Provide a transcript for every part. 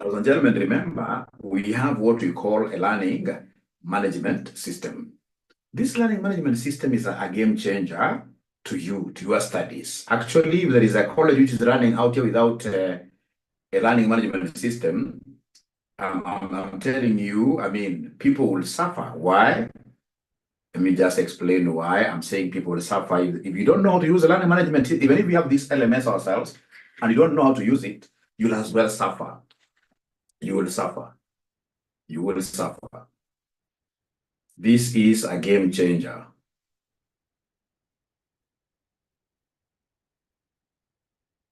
Ladies and gentlemen, remember, we have what we call a learning management system. This learning management system is a game changer to you, to your studies. Actually, if there is a college which is running out here without a learning management system, I'm telling you, I mean, people will suffer. Why? Let me just explain why I'm saying people will suffer. If you don't know how to use a learning management, even if we have these elements ourselves, and you don't know how to use it, you'll as well suffer. You will suffer. You will suffer. This is a game changer.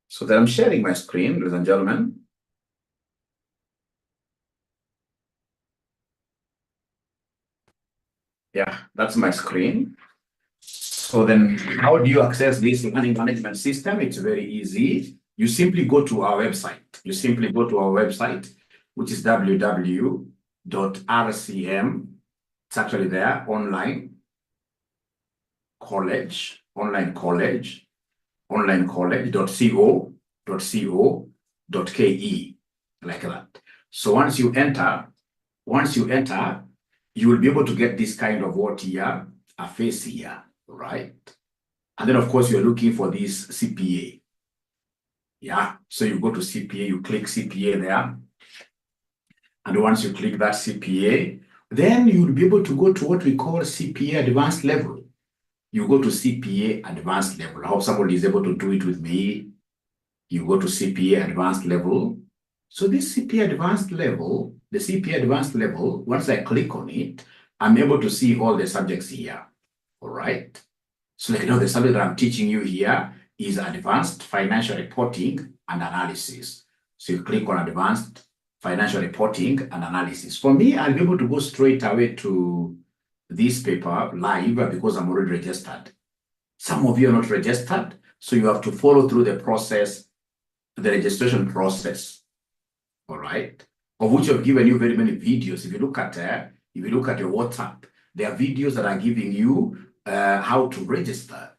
So that I'm sharing my screen, ladies and gentlemen. Yeah, that's my screen. So then how do you access this learning management system? It's very easy. You simply go to our website. You simply go to our website, which is www.rcm. It's actually there, online college.co.ke, like that. So once you enter, you will be able to get this kind of what here, a face here, right? And then of course you're looking for this CPA. Yeah, so you go to CPA, you click CPA there. And once you click that CPA, then you'll be able to go to what we call CPA advanced level. You go to CPA advanced level. I hope somebody is able to do it with me. You go to CPA advanced level. So this CPA advanced level, the CPA advanced level, once I click on it, I'm able to see all the subjects here. All right. So like, the subject that I'm teaching you here is advanced financial reporting and analysis. So you click on advanced financial reporting and analysis. For me, I'll be able to go straight away to this paper live because I'm already registered. Some of you are not registered, so you have to follow through the process, the registration process. All right, of which I've given you very many videos. If you look at your WhatsApp, there are videos that are giving you how to register.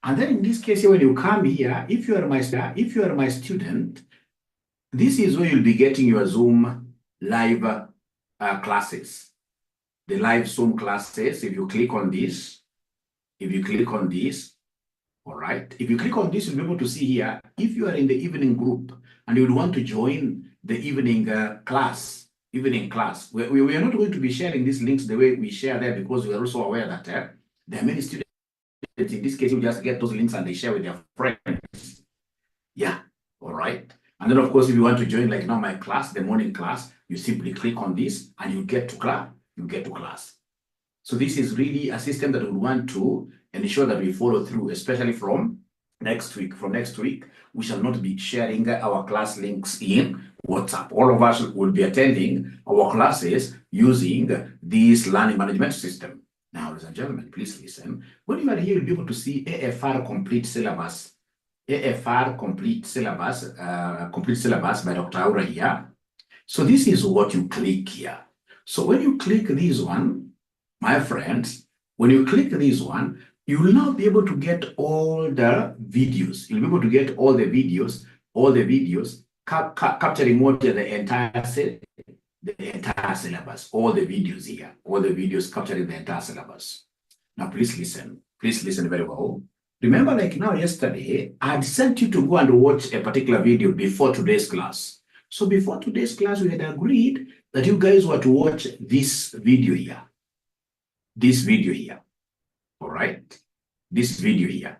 And then in this case, when you come here, if you are my student, this is where you'll be getting your Zoom live classes. The live Zoom classes, if you click on this, all right, if you click on this, you'll be able to see here, if you are in the evening group and you would want to join the evening class, we are not going to be sharing these links the way we share there because we are also aware that there are many students. In this case, you just get those links and they share with their friends. Yeah, all right. And then, of course, if you want to join, like now my class, the morning class, you simply click on this and you get to class. So this is really a system that we want to ensure that we follow through, especially from next week. From next week, we shall not be sharing our class links in WhatsApp. All of us will be attending our classes using this learning management system. Now, ladies and gentlemen, please listen. When you are here, you'll be able to see AFR complete syllabus. AFR complete syllabus by Dr. Aura here. So this is what you click here. So when you click this one, my friends, when you click this one, you will now be able to get all the videos. You'll be able to get all the videos, capturing what the entire syllabus, all the videos here, all the videos capturing the entire syllabus. Now, please listen very well. Remember, like now yesterday, I had sent you to go and watch a particular video before today's class. So before today's class, we had agreed that you guys were to watch this video here. All right? This video here.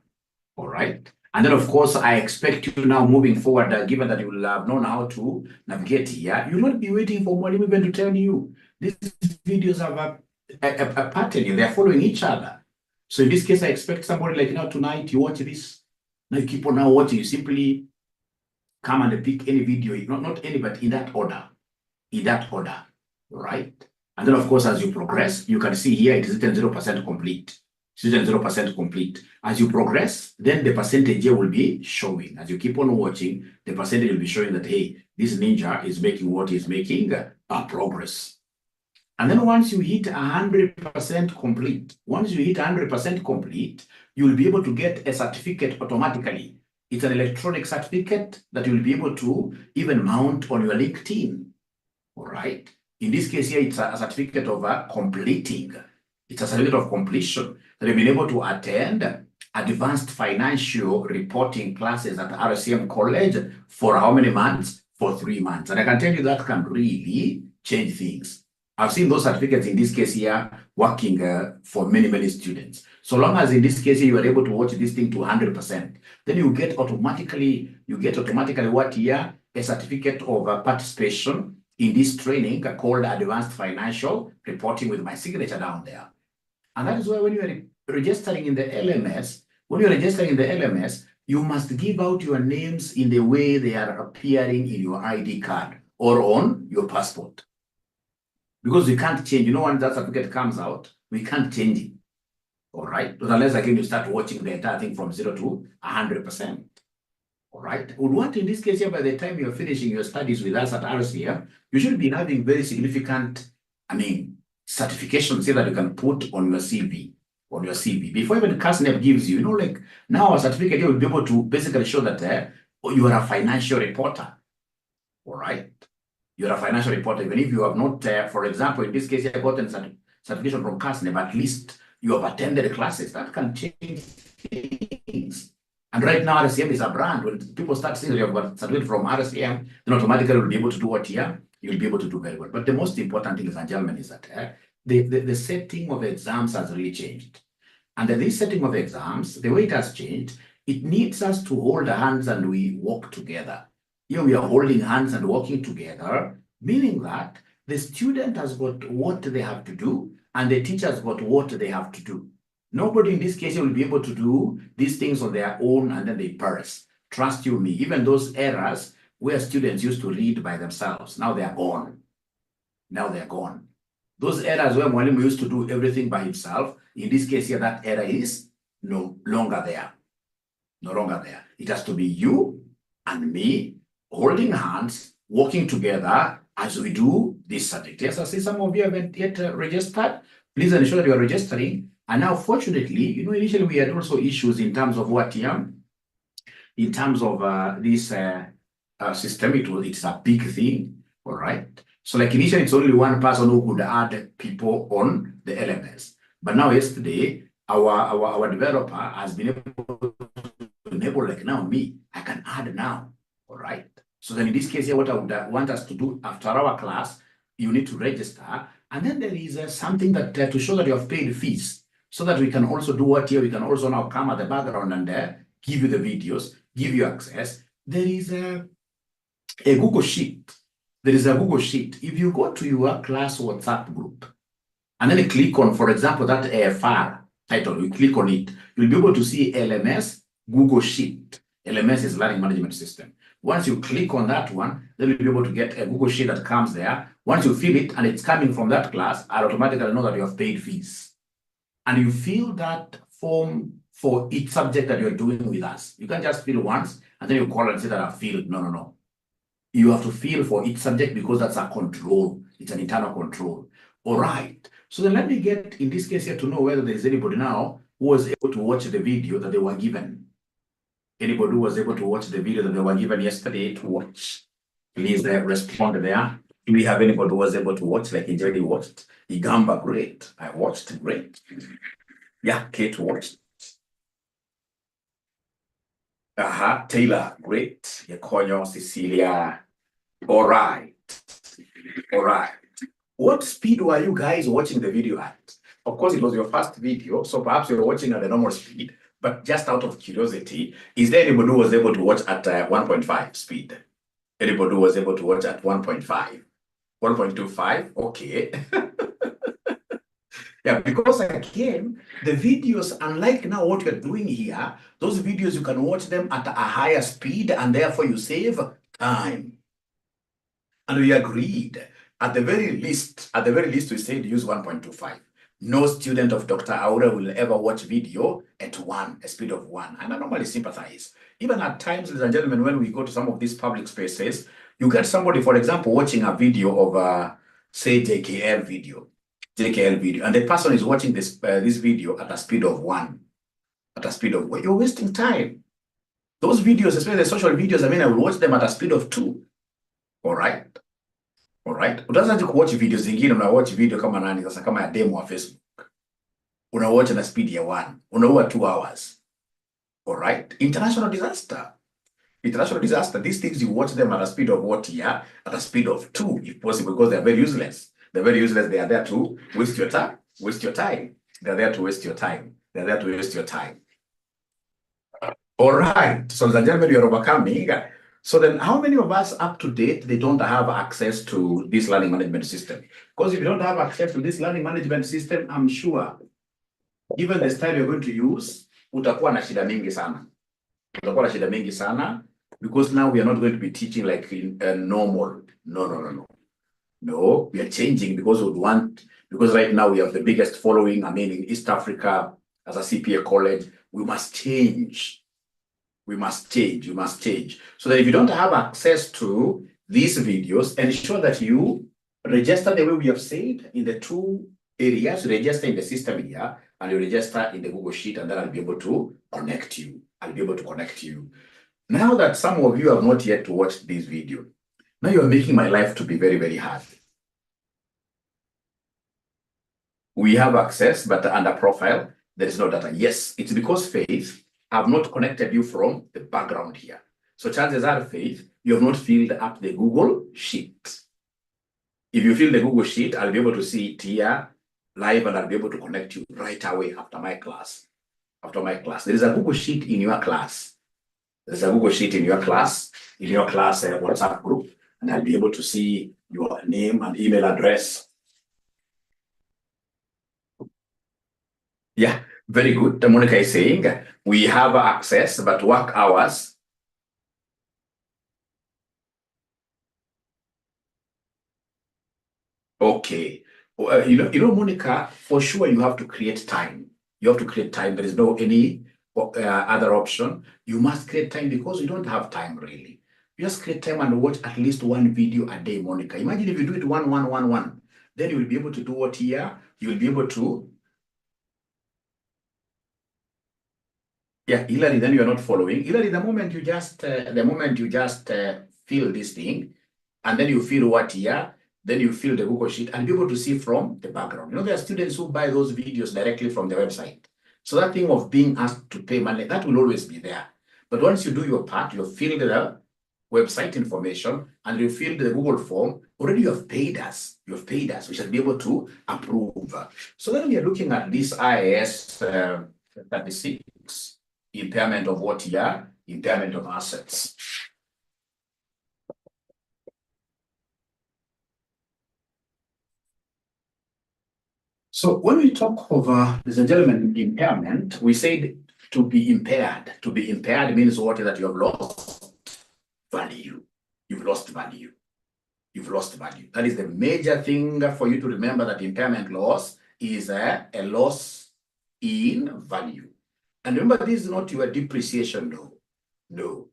All right? And then, of course, I expect you now moving forward, given that you will have known how to navigate here, you will not be waiting for one even to tell you. These videos have a pattern. They are following each other. So in this case, I expect somebody like now tonight, you watch this. Now you keep on now watching. You simply come and pick any video, not any, but in that order. Right? And then, of course, as you progress, you can see here it is written 0% complete. It's written 0% complete. As you progress, then the percentage here will be showing. As you keep on watching, the percentage will be showing that, hey, this ninja is making what is making progress. And then once you hit 100% complete, you will be able to get a certificate automatically. It's an electronic certificate that you'll be able to even mount on your LinkedIn. All right. In this case here, it's a certificate of completing. It's a certificate of completion that you've been able to attend advanced financial reporting classes at RCM College for how many months? For 3 months. And I can tell you that can really change things. I've seen those certificates in this case here working for many, many students. So long as in this case here, you are able to watch this thing to 100%, then you get automatically what here? A certificate of participation in this training called Advanced Financial Reporting with my signature down there. And that is why when you are registering in the LMS, you must give out your names in the way they are appearing in your ID card or on your passport. Because we can't change, once that certificate comes out, we can't change it. All right? But unless again you start watching the entire thing from 0 to 100%. All right? We want in this case here, by the time you're finishing your studies with us at RCM, you should be having very significant, certifications here that you can put on your CV. Before even 𝒂𝐿 gives you, like now a certificate here will be able to basically show that you are a financial reporter. All right? You're a financial reporter, even if you have not, for example, in this case, you have gotten certification from 𝒂𝐿, but at least you have attended classes. That can change things. And right now, RCM is a brand. When people start seeing that you have got certificate from RCM, then automatically you'll be able to do what here? You'll be able to do very well. But the most important thing, ladies and gentlemen, is that the setting of exams has really changed. And this setting of exams, the way it has changed, it needs us to hold hands and we walk together. Here we are holding hands and walking together, meaning that the student has got what they have to do and the teacher has got what they have to do. Nobody in this case will be able to do these things on their own and then they perish. Trust you me, even those eras where students used to read by themselves, now they are gone. Those eras where Mwalimu used to do everything by himself, in this case here, that era is no longer there. It has to be you and me holding hands, working together as we do this subject. Yes, I see some of you haven't yet registered. Please ensure that you are registering. And now, fortunately, initially we had also issues in terms of what here, in terms of this system. It's a big thing, all right? So like initially, it's only one person who could add people on the LMS. But now, yesterday, our developer has been able to enable, like now me, I can add now, all right? So then in this case here, what I would want us to do after our class, you need to register. And then there is something that to show that you have paid fees, so that we can also do what here, we can also now come at the background and give you the videos, give you access. There is a Google Sheet. If you go to your class WhatsApp group, and then you click on, for example, that AFR title, you click on it, you'll be able to see LMS Google Sheet. LMS is Learning Management System. Once you click on that one, then you'll be able to get a Google Sheet that comes there. Once you fill it and it's coming from that class, I'll automatically know that you have paid fees. And you fill that form for each subject that you're doing with us. You can't just fill once and then you call and say that I've filled. No. You have to fill for each subject because that's a control. It's an internal control. All right. So then let me get, in this case here, to know whether there is anybody now who was able to watch the video that they were given. Anybody who was able to watch the video that they were given yesterday to watch, please respond there. Do we have anybody who was able to watch, like Njeri watched? Igamba, great. I watched, great. Yeah, Kate watched. Taylor, great. 𝒂𝐿𝐿, Cecilia. All right. What speed were you guys watching the video at? Of course, it was your first video, so perhaps you're watching at a normal speed. But just out of curiosity, is there anybody who was able to watch at 1.5 speed? Anybody who was able to watch at 1.5? 1.25? Okay. Yeah, because again, the videos, unlike now what you're doing here, those videos, you can watch them at a higher speed and therefore you save time. And we agreed, at the very least, we said use 1.25. No student of Dr. Aura will ever watch video at a speed of 1. And I normally sympathize. Even at times, ladies and gentlemen, when we go to some of these public spaces, you get somebody, for example, watching a video of, say, JKL video, and the person is watching this video at a speed of 1. You're wasting time. Those videos, especially the social videos, I will watch them at a speed of 2. All right. Utaanza kuwatch video zingine, unawatch video kama nani sasa, kama ya demo wa Facebook. Unawatch na speed ya 1. Unaua 2 hours. All right. International disaster. These things, you watch them at a speed of what here? At a speed of 2, if possible, because they are very useless. They're very useless. They are there to waste your time. They're there to waste your time. All right. So, ladies and gentlemen, you're overcoming. So then, how many of us up to date, they don't have access to this learning management system? Because if you don't have access to this learning management system, I'm sure, given the style you're going to use, utakuwa na shida mingi sana. Because now we are not going to be teaching like in normal. No, we are changing because right now we have the biggest following, in East Africa as a CPA college. We must change. So that if you don't have access to these videos, ensure that you register the way we have said in the 2 areas. Register in the system here, and you register in the Google Sheet, and then I'll be able to connect you. Now that some of you have not yet watched this video, now you're making my life to be very, very hard. We have access, but under profile, there is no data. Yes, it's because Faith have not connected you from the background here. So chances are, Faith, you have not filled up the Google Sheet. If you fill the Google Sheet, I'll be able to see it here live, and I'll be able to connect you right away after my class. There is a Google Sheet in your class. WhatsApp group, and I'll be able to see your name and email address. Yeah, very good. Monica is saying we have access, but work hours. Okay. Monica, for sure you have to create time. There is no any other option. You must create time, because you don't have time really. You just create time and watch at least 1 video a day, Monica. Imagine if you do it 1, then you will be able to do what here? You will be able to. Yeah, Hilary, then you are not following. Hilary, the moment you just fill this thing, and then you fill what here, then you fill the Google Sheet, and be able to see from the background. There are students who buy those videos directly from the website. So that thing of being asked to pay money, that will always be there. But once you do your part, you fill the website information, and you fill the Google form, already you have paid us. We shall be able to approve. So then we are looking at this IAS 36. Impairment of what here? Impairment of assets. So when we talk of, ladies and gentlemen, impairment, we said to be impaired. To be impaired means what? That you have lost value. You've lost value. That is the major thing for you to remember, that impairment loss is a loss in value. And remember, this is not your depreciation, no.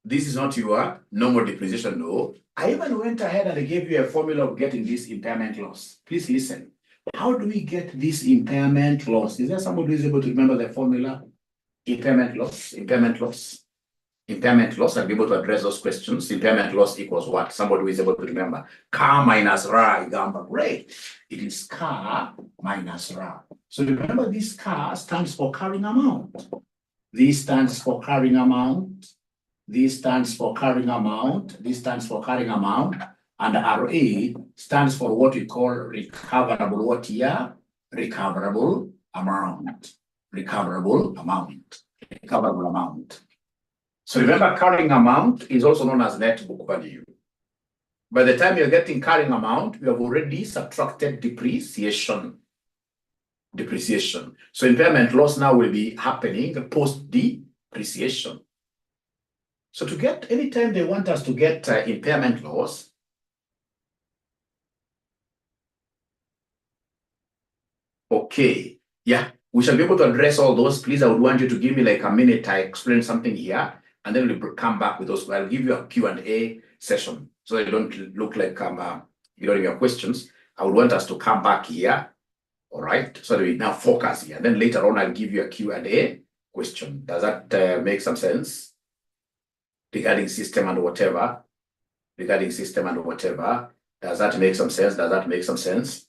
This is not your normal depreciation, no. I even went ahead and I gave you a formula of getting this impairment loss. Please listen. How do we get this impairment loss? Is there somebody who is able to remember the formula? Impairment loss. I'll be able to address those questions. Impairment loss equals what? Somebody who is able to remember. 𝐴 minus 𝐼, Igamba. Great. It is 𝐴 minus 𝐼. So remember, this 𝐴 stands for carrying amount. This stands for carrying amount. And RA stands for what we call recoverable. What here? Recoverable amount. So remember, carrying amount is also known as net book value. By the time you're getting carrying amount, you have already subtracted depreciation. So impairment loss now will be happening post depreciation. So to get, anytime they want us to get impairment loss, okay, yeah, we shall be able to address all those. Please, I would want you to give me like a minute. I explain something here, and then we'll come back with those. I'll give you a Q&A session, so you don't look like you don't have your questions. I would want us to come back here All right, so we now focus here. Then later on, I'll give you a Q&A question. Does that make some sense? Regarding system and whatever. Regarding system and whatever. Does that make some sense? Does that make some sense?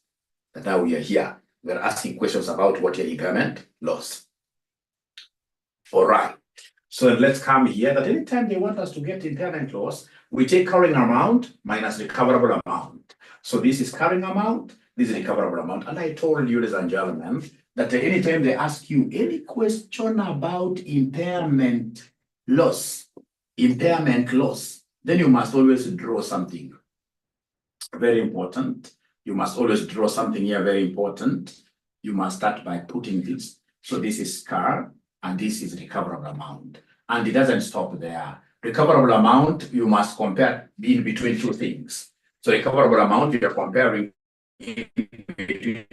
And now we are here. We're asking questions about what your impairment loss. All right. So let's come here that anytime they want us to get impairment loss, we take carrying amount minus recoverable amount. So this is carrying amount, this is recoverable amount. And I told you, ladies and gentlemen, that anytime they ask you any question about impairment loss, then you must always draw something. Very important. You must always draw something here, very important. You must start by putting this. So this is CAR, and this is recoverable amount. And it doesn't stop there. Recoverable amount, you must compare in between two things. So recoverable amount, you are comparing between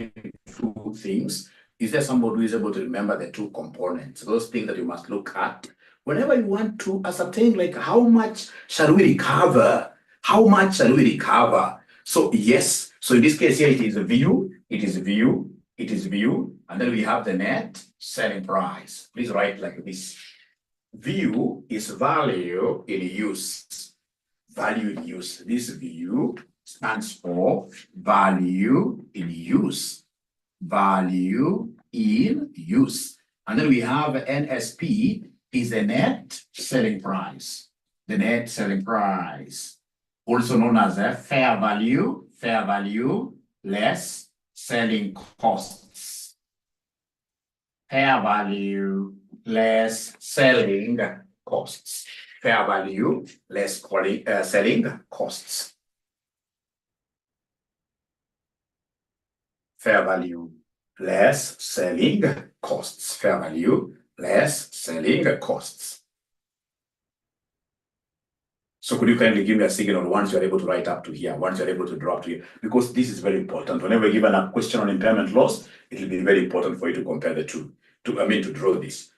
two things. Is there somebody who is able to remember the two components? Those things that you must look at. Whenever you want to ascertain, like, how much shall we recover? How much shall we recover? So yes, so in this case here, it is view, and then we have the net selling price. Please write like this. View is value in use. Value in use. This view stands for value in use. Value in use. And then we have NSP is the net selling price. The net selling price. Also known as a fair value less selling costs. Fair value less selling costs. Fair value less selling costs. Fair value less selling costs. Fair value less selling costs. So could you kindly give me a signal once you're able to write up to here, once you're able to draw up to here, because this is very important. Whenever you're given a question on impairment loss, it will be very important for you to compare the two, to draw this.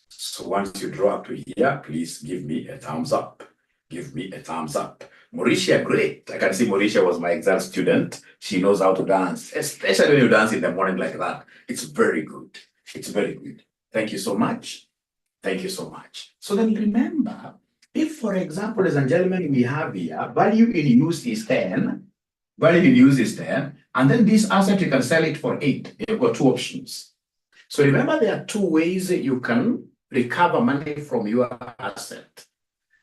So once you draw up to here, please give me a thumbs up. Give me a thumbs up. Mauricia, great. I can see Mauricia was my exam student. She knows how to dance, especially when you dance in the morning like that. It's very good. It's very good. Thank you so much. Thank you so much. So then remember, if, for example, ladies and gentlemen, we have here value in use is 10, value in use is 10, and then this asset you can sell it for 8. You've got two options. So remember, there are two ways that you can recover money from your asset.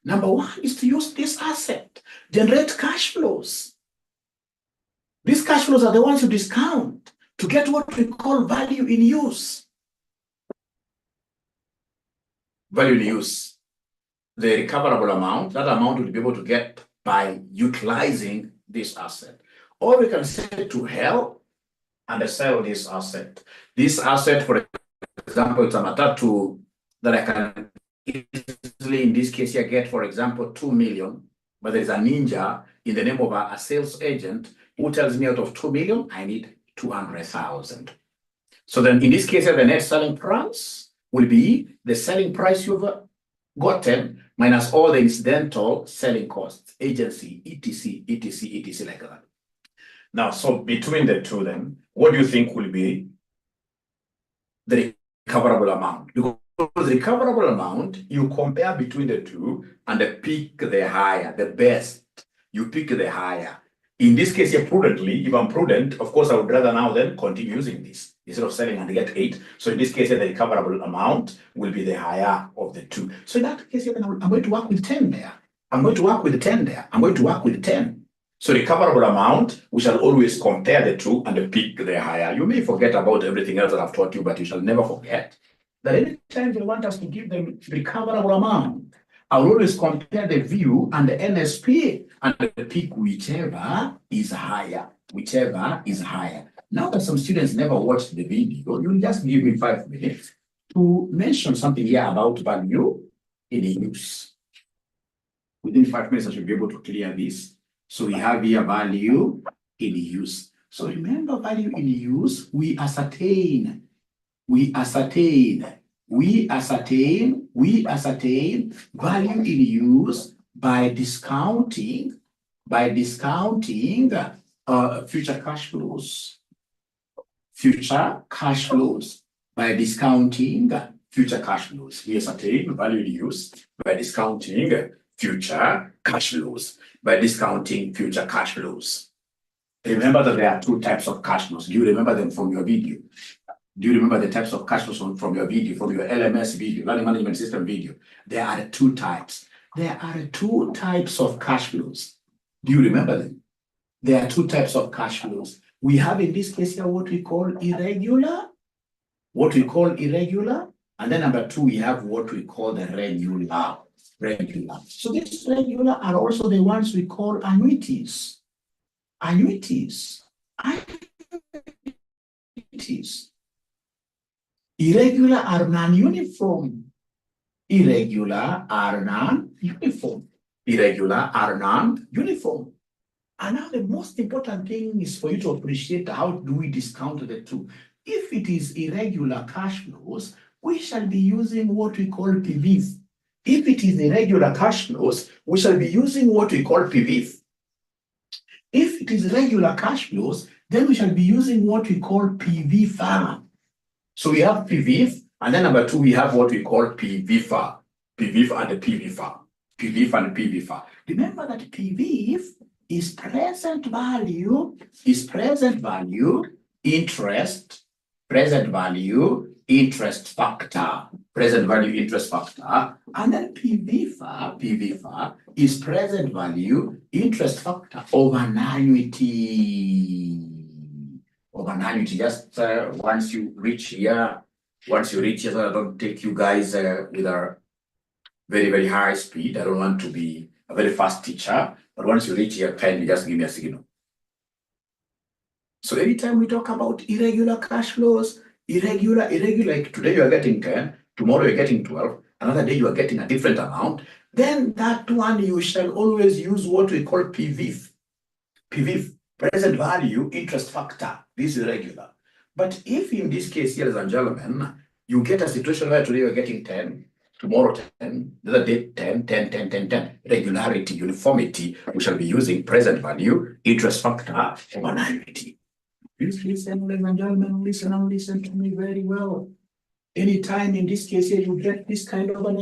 Number one is to use this asset, generate cash flows. These cash flows are the ones you discount to get what we call value in use. Value in use. The recoverable amount, that amount will be able to get by utilizing this asset. Or we can say to help and sell this asset. This asset, for example, it's a matatu that I can easily, in this case here, get, for example, 2 million, but there is a ninja in the name of a sales agent who tells me out of 2 million, I need 200,000. So then in this case here, the net selling price will be the selling price you've gotten minus all the incidental selling costs, agency, etc, like that. Now, so between the two then, what do you think will be the recoverable amount? Because the recoverable amount, you compare between the two and pick the higher, the best. You pick the higher. In this case here, prudently, if I'm prudent, of course, I would rather now then continue using this instead of selling and get 8. So in this case here, the recoverable amount will be the higher of the two. So in that case here, then I'm going to work with 10 there. I'm going to work with 10 there. I'm going to work with 10. So recoverable amount, we shall always compare the two and pick the higher. You may forget about everything else that I've taught you, but you shall never forget that anytime they want us to give them recoverable amount, I'll always compare the view and the NSP and pick whichever is higher. Whichever is higher. Now that some students never watched the video, you'll just give me 5 minutes to mention something here about value in use. Within 5 minutes, I should be able to clear this. So we have here value in use. So remember, value in use, we ascertain value in use by discounting future cash flows. future cash flows by discounting future cash flows. We ascertain value in use by discounting future cash flows, by discounting future cash flows. Remember that there are two types of cash flows. Do you remember them from your video? Do you remember the types of cash flows from your video, from your LMS video, Learning Management System video? There are two types. There are two types of cash flows. Do you remember them? There are two types of cash flows. We have in this case here what we call irregular. And then number two, we have what we call the regular. So these regular are also the ones we call annuities. Irregular are non-uniform. And now the most important thing is for you to appreciate how do we discount the two. If it is irregular cash flows, we shall be using what we call PVF. If it is irregular cash flows, we shall be using what we call PVF. If it is regular cash flows, then we shall be using what we call PVFA. So we have PVF, and then number two, we have what we call PVFA. PVF and the PVFA. Remember that PVF is present value, interest factor, and then PVFA is present value, interest factor over annuity. Just once you reach here, so I don't take you guys with a very, very high speed. I don't want to be a very fast teacher, but once you reach here, kindly just give me a signal. So anytime we talk about irregular cash flows, irregular, like today you are getting 10, tomorrow you're getting 12, another day you are getting a different amount, then that one you shall always use what we call PVF. Present value, interest factor. This is regular. But if in this case, ladies and gentlemen, you get a situation where today you're getting 10, tomorrow 10, the other day 10, regularity, uniformity, we shall be using present value, interest factor over annuity. Please listen, ladies and gentlemen, listen to me very well. Anytime in this case here you get this kind of an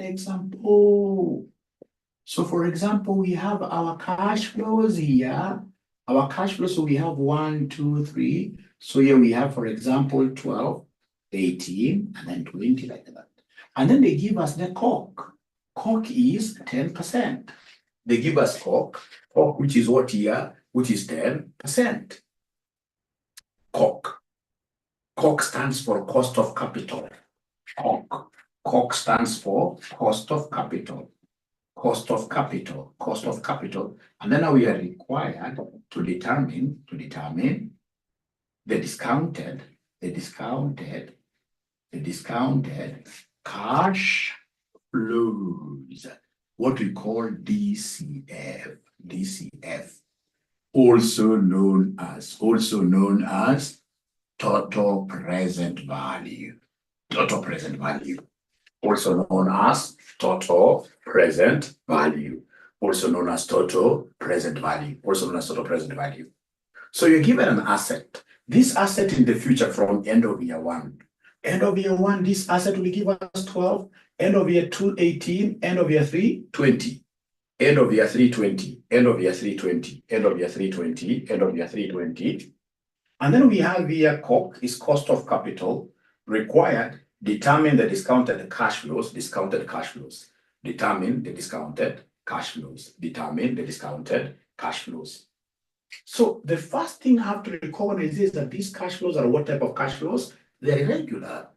example, so for example, we have our cash flows here. So we have 1, 2, 3. So here we have, for example, 12, 18, and then 20 like that. And then they give us the COC. COC is 10%. They give us COC, which is what here? Which is 10%. COC. COC stands for cost of capital. COC stands for cost of capital. And then now we are required to determine the discounted cash flows, what we call DCF, also known as total present value, also known as total present value. So you're given an asset. This asset in the future from end of year 1. End of year 1, this asset will give us 12. End of year 2, 18. End of year 3, 20. End of year 3, 20. End of year 3, 20. End of year 3, 20. End of year 3, 20. And then we have here COC is cost of capital required. Determine the discounted cash flows. Determine the discounted cash flows. So the first thing I have to recognize is that these cash flows are what type of cash flows? They're irregular.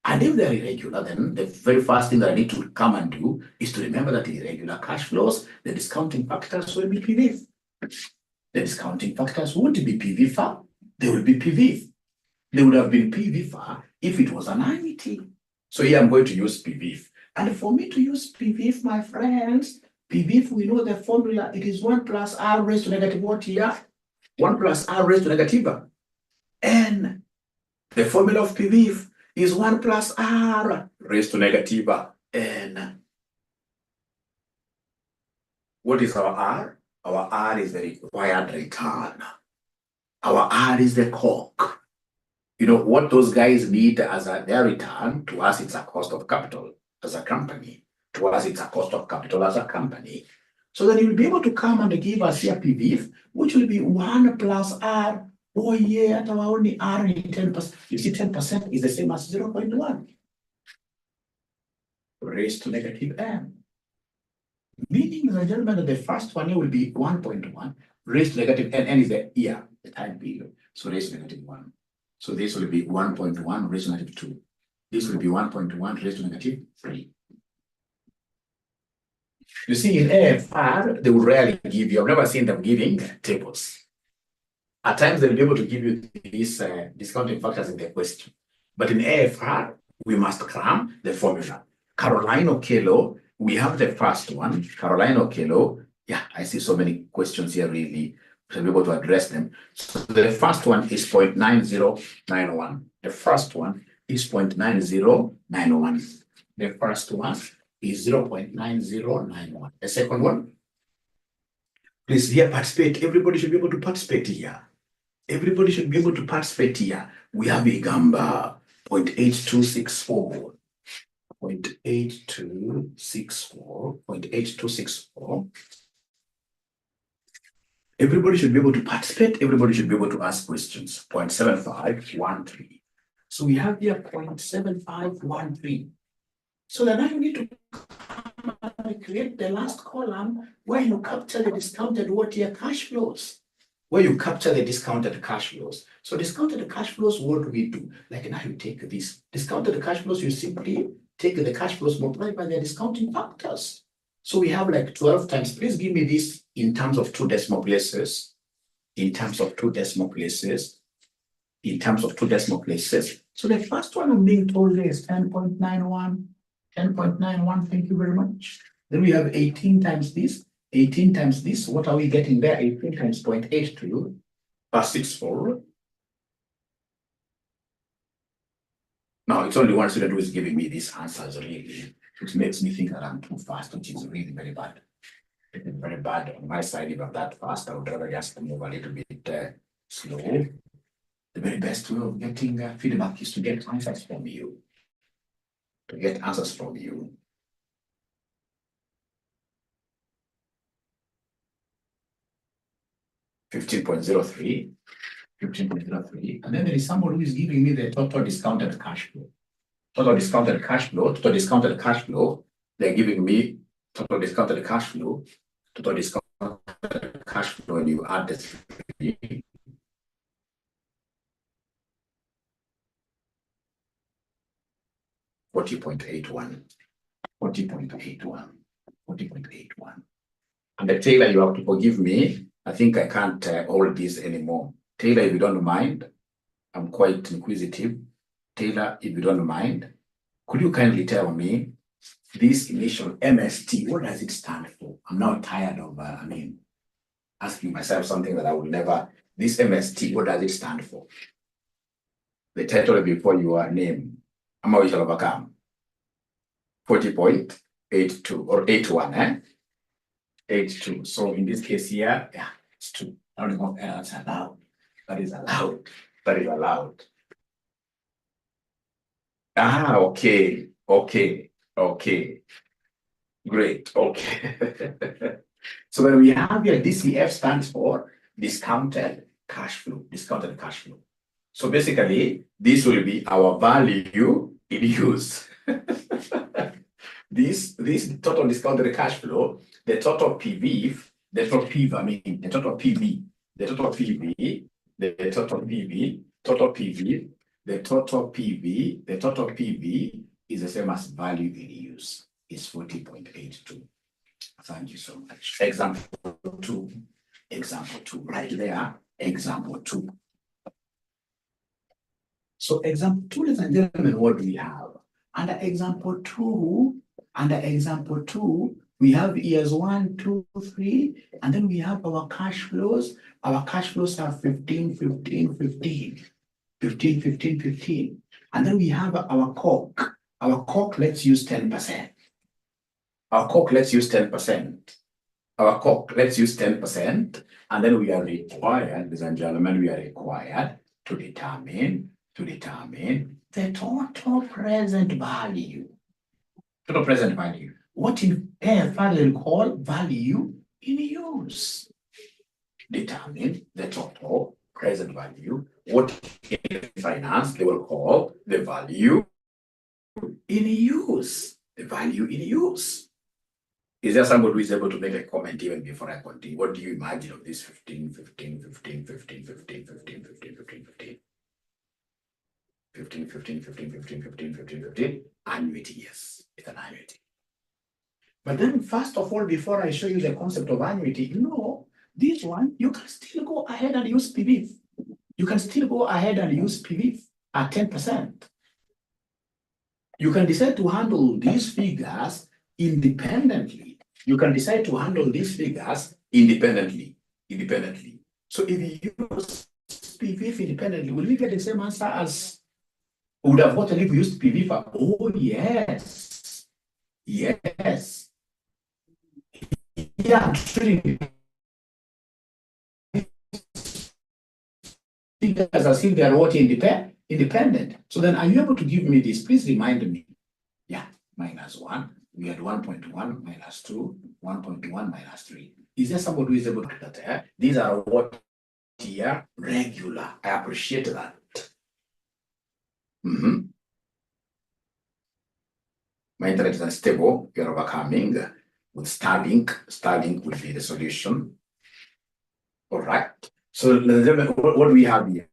And if they're irregular, then the very first thing that I need to come and do is to remember that irregular cash flows, the discounting factors will be PVF. The discounting factors won't be PVFA, they will be PVF. They would have been PVFA if it was an annuity. So here I'm going to use PVF. And for me to use PVF, my friends, PVF, we know the formula, it is 1 plus R raised to negative what here? 1 plus R raised to negative N. The formula of PVF is 1 plus R raised to negative N. What is our R? Our R is the required return. Our R is the 𝒂𝐿. You know, what those guys need as their return, to us, it's a cost of capital as a company. To us, it's a cost of capital as a company. So then you'll be able to come and give us here PVF, which will be 1 plus R. Oh yeah, at our only R in 10%. You see, 10% is the same as 0.1 raised to negative n. Meaning, ladies and gentlemen, that the first one here will be 1.1 raised to negative n. N is the year, the time period. So raised to negative 1. So this will be 1.1 raised to negative 2. This will be 1.1 raised to negative 3. You see, in AFR, they will rarely give you, I've never seen them giving tables. At times, they'll be able to give you these discounting factors in the question. But in AFR, we must cram the formula. 𝒂𝐿𝐿 𝐸, we have the first one, 𝒂𝐿𝐿 𝐸. Yeah, I see so many questions here really to be able to address them. So the first one is 0.9091. The first one is 0.9091. The first one is 0.9091. The second one, please here participate. Everybody should be able to participate here. Everybody should be able to participate here. We have a Gamba 0.8264. 0.8264. 0.8264. Everybody should be able to participate. Everybody should be able to ask questions. 0.7513. So we have here 0.7513. So then now you need to create the last column where you capture the discounted what year cash flows. Where you capture the discounted cash flows. So discounted cash flows, what do we do? Like now you take this discounted cash flows, you simply take the cash flows multiplied by their discounting factors. So we have like 12 times. Please give me this in terms of 2 decimal places. In terms of 2 decimal places. In terms of 2 decimal places. So the first one I'm being told is 10.91. 10.91, thank you very much. Then we have 18 times this. 18 times this. What are we getting there? 18 times 0.82 per 64. Now, it's only one student who is giving me these answers, really, which makes me think that I'm too fast, which is really very bad. It's very bad on my side. If I'm that fast, I would rather just move a little bit slow. The very best way of getting feedback is to get answers from you. To get answers from you. $15.03, and then there is somebody who is giving me the total discounted cash flow. Total discounted cash flow, total discounted cash flow. They're giving me total discounted cash flow, total discounted cash flow, and you add the 3. $40.81. And the Taylor, you have to forgive me. I think I can't hold this anymore. Taylor, if you don't mind, I'm quite inquisitive. Taylor, if you don't mind, could you kindly tell me this initial MST, what does it stand for? I'm now tired of, asking myself something that I would never. This MST, what does it stand for? The title before your name. How we shall overcome. 40.82 or 81, 82. So in this case here, yeah, it's 2. I don't know if that's allowed. That is allowed. That is allowed. Ah, okay. Great. Okay. So when we have here, DCF stands for discounted cash flow. Discounted cash flow. So basically, this will be our value in use. This total discounted cash flow, the total PV, the total PV, the total PV, the total PV, the total PV, total PV, the total PV, the total PV is the same as value in use. It's 40.82. Thank you so much. Example 2. Example 2. Right there. Example 2. So example 2, ladies and gentlemen, what do we have? Under example 2, we have years 1, 2, 3, and then we have our cash flows. Our cash flows are 15, 15, 15. 15, 15, 15. And then we have our 𝒂𝐿. Our 𝒂𝐿, let's use 10%. Our 𝒂𝐿, let's use 10%. our COC, let's use 10%, and then we are required, ladies and gentlemen, we are required to determine the total present value. Total present value. What in AFR they call value in use. Determine the total present value. What in finance they will call the value in use. The value in use. Is there somebody who is able to make a comment even before I continue? What do you imagine of this 15, 15, 15, 15, 15, 15, 15, 15, 15? 15, 15, 15, 15, 15, 15, 15, annuity, yes, it's an annuity. But then first of all, before I show you the concept of annuity, this one, you can still go ahead and use PVF. You can still go ahead and use PVF at 10%. You can decide to handle these figures independently. You can decide to handle these figures independently. So if you use PVF independently, will we get the same answer as we would have gotten if we used PVF? Oh, yes. Yes. Yeah, I'm treating figures as if they are what independent. So then are you able to give me this? Please remind me. Yeah, -1. We had 1.1 minus 2, 1.1 minus 3. Is there somebody who is able to do that? These are what here regular. I appreciate that. My internet is unstable. We are overcoming with Starlink. Starlink will be the solution. All right. So what do we have here?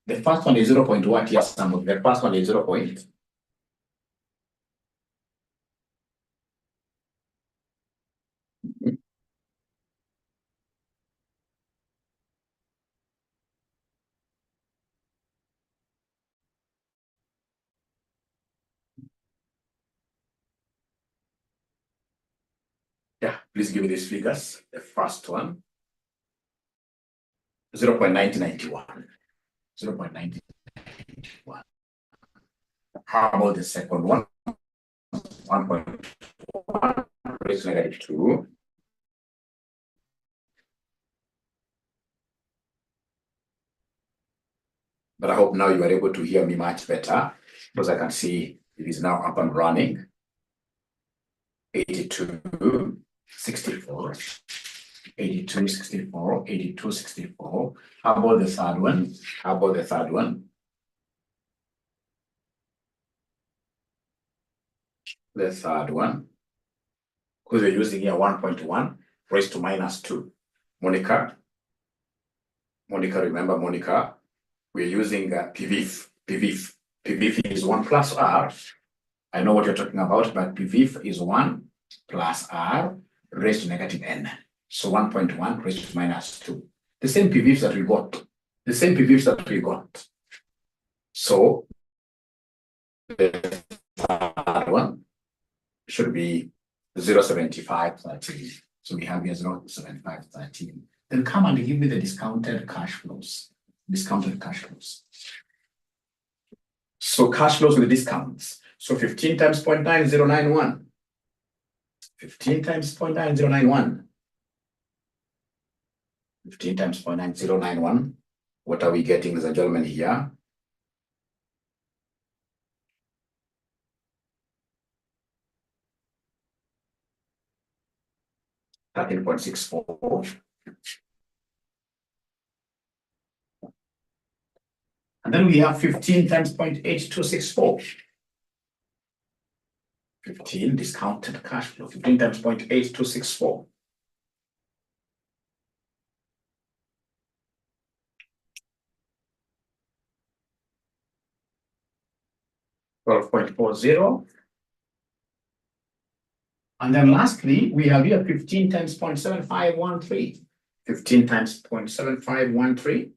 The first one is 0. What? Yes, the first one is 0. Yeah, please give me these figures. The first one, 0.9091. 0.9091. How about the second one? 1.1 raised to -2. But I hope now you are able to hear me much better because I can see it is now up and running. 82, 64, 82, 64, 82, 64. How about the third one? The third one, because we're using here 1.1 raised to -2. Monica, remember Monica? We're using PVF. PVF is 1 plus R. I know what you're talking about, but PVF is 1 plus R raised to -n. So 1.1 raised to -2. The same PVFs that we got. So the third one should be 0.7513. So we have here 0.7513. Then come and give me the discounted cash flows. So cash flows with discounts. So 15 times 0.9091. 15 times 0.9091. 15 times 0.9091. What are we getting, ladies and gentlemen, here? $13.64. And then we have 15 times 0.8264. 15 discounted cash flow. 15 times 0.8264. $12.40. And then lastly, we have here 15 times 0.7513. 15 times 0.7513.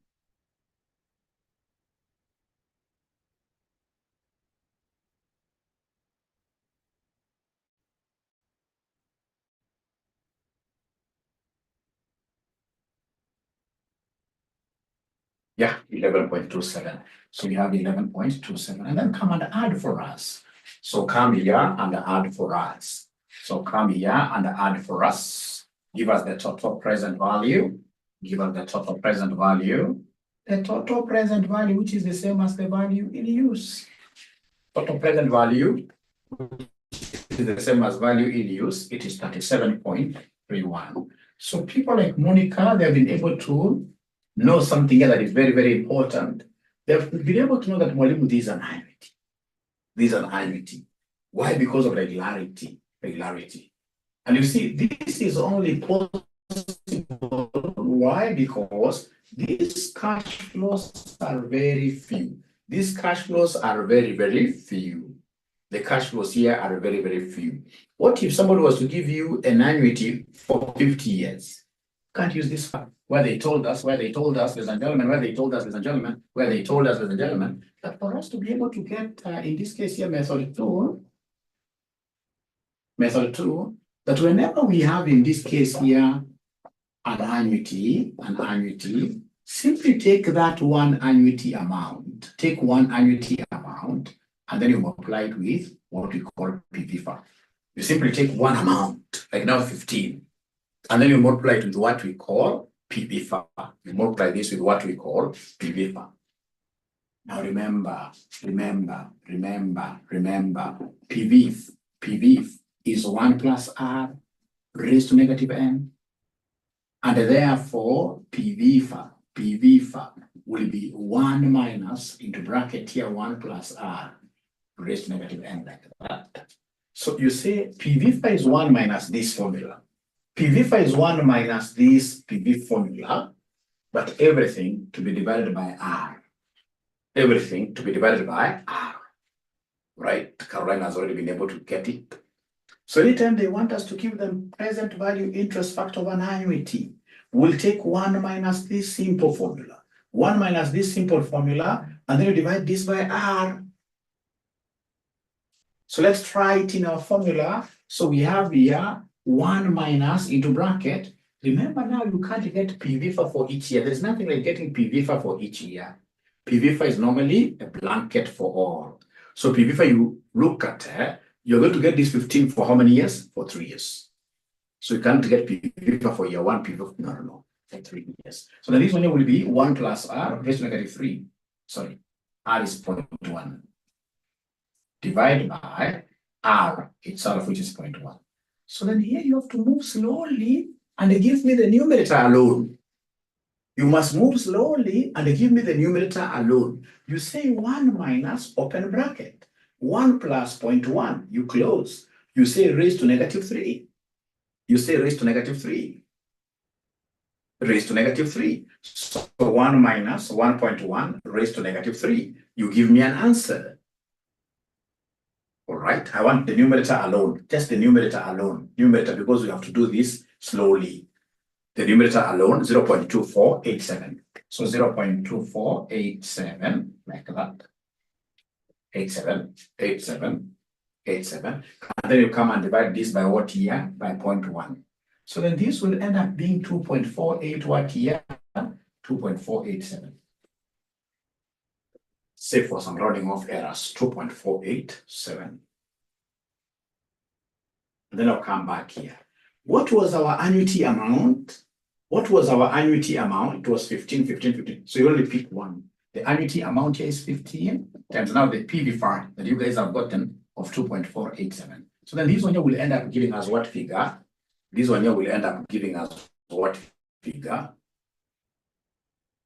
Yeah, 11.27. So we have 11.27, and then come and add for us. So come here and add for us. So come here and add for us. Give us the total present value. Give us the total present value. The total present value, which is the same as the value in use. Total present value is the same as value in use. It is 37.31. So people like Monica, they have been able to know something that is very, very important. They've been able to know that Mwalimu, this is an annuity. This is an annuity. Why? Because of regularity. And you see, this is only possible. Why? Because these cash flows are very few. These cash flows are very, very few. The cash flows here are very, very few. What if somebody was to give you an annuity for 50 years? Can't use this fact where they told us, ladies and gentlemen, that for us to be able to get, in this case here, method two, that whenever we have in this case here an annuity, simply take that one annuity amount, and then you multiply it with what we call PVFA. You simply take one amount, like now 15, and then you multiply it with what we call PVFA. You multiply this with what we call PVFA. Now remember, PVF is 1 plus R raised to negative n, and therefore PVFA will be 1 minus into bracket here 1 plus R raised to negative n, like that. So you say PVFA is 1 minus this formula. PVFA is 1 minus this PV formula, but everything to be divided by R. Right? Caroline has already been able to get it. So anytime they want us to give them present value interest factor of an annuity, we'll take 1 minus this simple formula, and then you divide this by R. So let's try it in our formula. So we have here 1 minus into bracket. Remember now, you can't get PVFA for each year. There's nothing like getting PVFA for each year. PVFA is normally a blanket for all. So PVFA, you look at, you're going to get this 15 for how many years? For 3 years. So you can't get PVFA for year 1, PVFA, no, for 3 years. So the next one will be 1 plus R raised to negative 3. Sorry, R is 0.1. Divide by R itself, which is 0.1. So then here you have to move slowly and give me the numerator alone. You must move slowly and give me the numerator alone. You say 1 minus, open bracket, 1 plus 0.1, you close. You say raised to negative 3. So 1 minus 1.1 raised to negative 3. You give me an answer. All right, I want the numerator alone, just the numerator alone. Because we have to do this slowly. The numerator alone, 0.2487. So 0.2487, like that. 87. And then you come and divide this by what here? By 0.1. So then this will end up being 2.48 what here? 2.487. Say for some rounding off errors, 2.487. And then I'll come back here. What was our annuity amount? It was 15. So you only pick one. The annuity amount here is 15 times now the PVFA that you guys have gotten of 2.487. So then this one here will end up giving us what figure?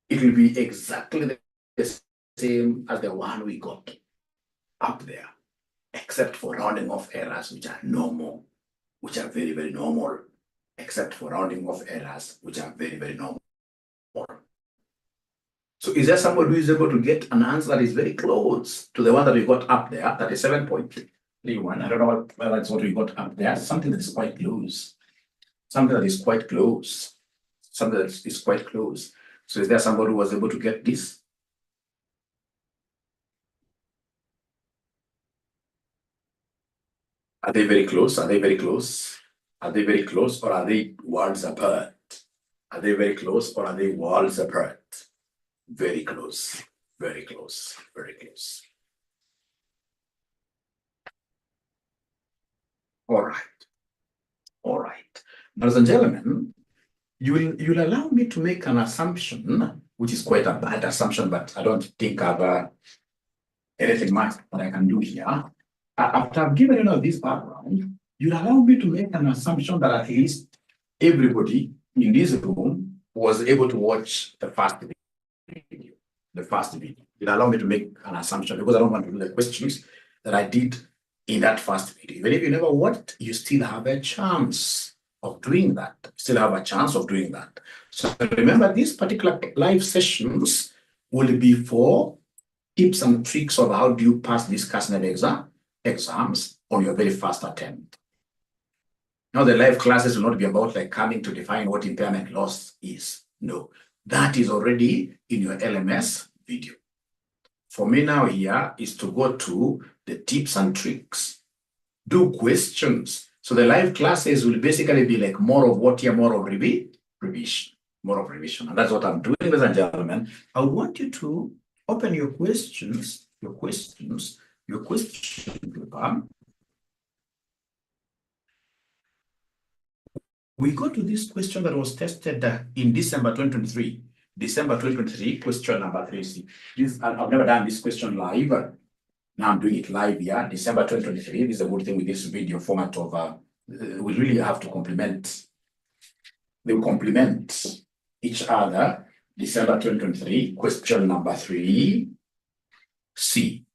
It will be exactly the same as the one we got up there, except for rounding off errors, which are normal, which are very, very normal, except for rounding off errors, which are very, very normal. So is there somebody who is able to get an answer that is very close to the one that we got up there, 37.31? I don't know whether that's what we got up there, something that is quite close. So is there somebody who was able to get this? Are they very close? Or are they worlds apart? Very close. All right. All right. Ladies and gentlemen, you'll allow me to make an assumption, which is quite a bad assumption, but I don't think I've anything much that I can do here. After I've given this background, you'll allow me to make an assumption that at least everybody in this room was able to watch the first video. You'll allow me to make an assumption because I don't want to do the questions that I did in that first video. Even if you never watched, you still have a chance of doing that. So remember, these particular live sessions will be for tips and tricks of how do you pass these 𝒂𝐮 exams on your very first attempt. Now, the live classes will not be about like coming to define what impairment loss is. No, that is already in your LMS video. For me now here is to go to the tips and tricks, do questions. So the live classes will basically be like more of what here, more of revision. And that's what I'm doing, ladies and gentlemen. I want you to open your question paper. We go to this question that was tested in December 2023. December 2023, question number 3C. I've never done this question live. Now I'm doing it live here. December 2023. This is a good thing with this video format of we really have to complement. They will complement each other. December 2023, question number 3C.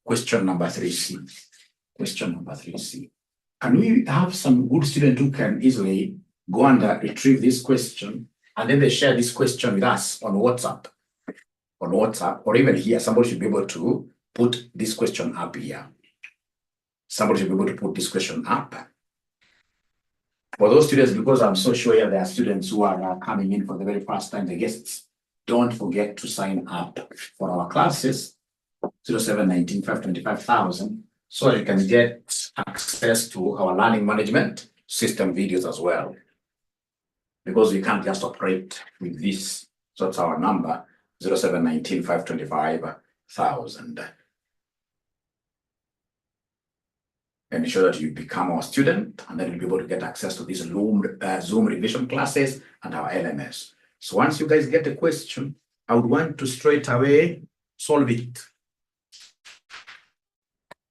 Question number 3C. Can we have some good students who can easily go and retrieve this question, and then they share this question with us on WhatsApp, or even here, somebody should be able to put this question up here. For those students, because I'm so sure there are students who are coming in for the very first time, the guests, don't forget to sign up for our classes, 0719 525,000, so you can get access to our learning management system videos as well. Because we can't just operate with this. So that's our number, 0719 525,000. And ensure that you become our student, and then you'll be able to get access to these Zoom revision classes and our LMS. So once you guys get the question, I would want to straight away solve it.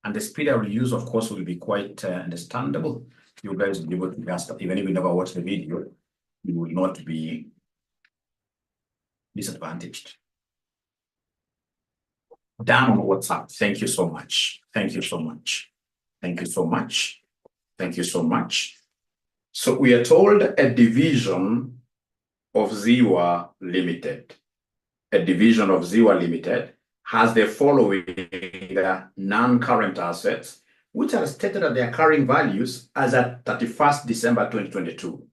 And the speed I will use, of course, will be quite understandable. You guys will be able to just, even if you never watch the video, you will not be disadvantaged. Down on WhatsApp. Thank you so much. So we are told a division of 𝐂𝐶 Limited. A division of 𝐂𝐶 Limited has the following non-current assets, which are stated at their carrying values as at 31st December 2022.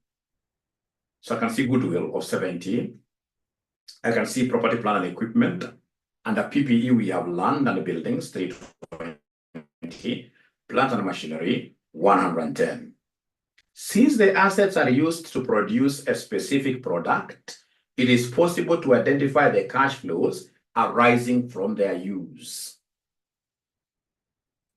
So I can see goodwill of 70. I can see property, plant, and equipment. Under PPE, we have land and buildings, 320. Plant and machinery, 110. Since the assets are used to produce a specific product, it is possible to identify the cash flows arising from their use.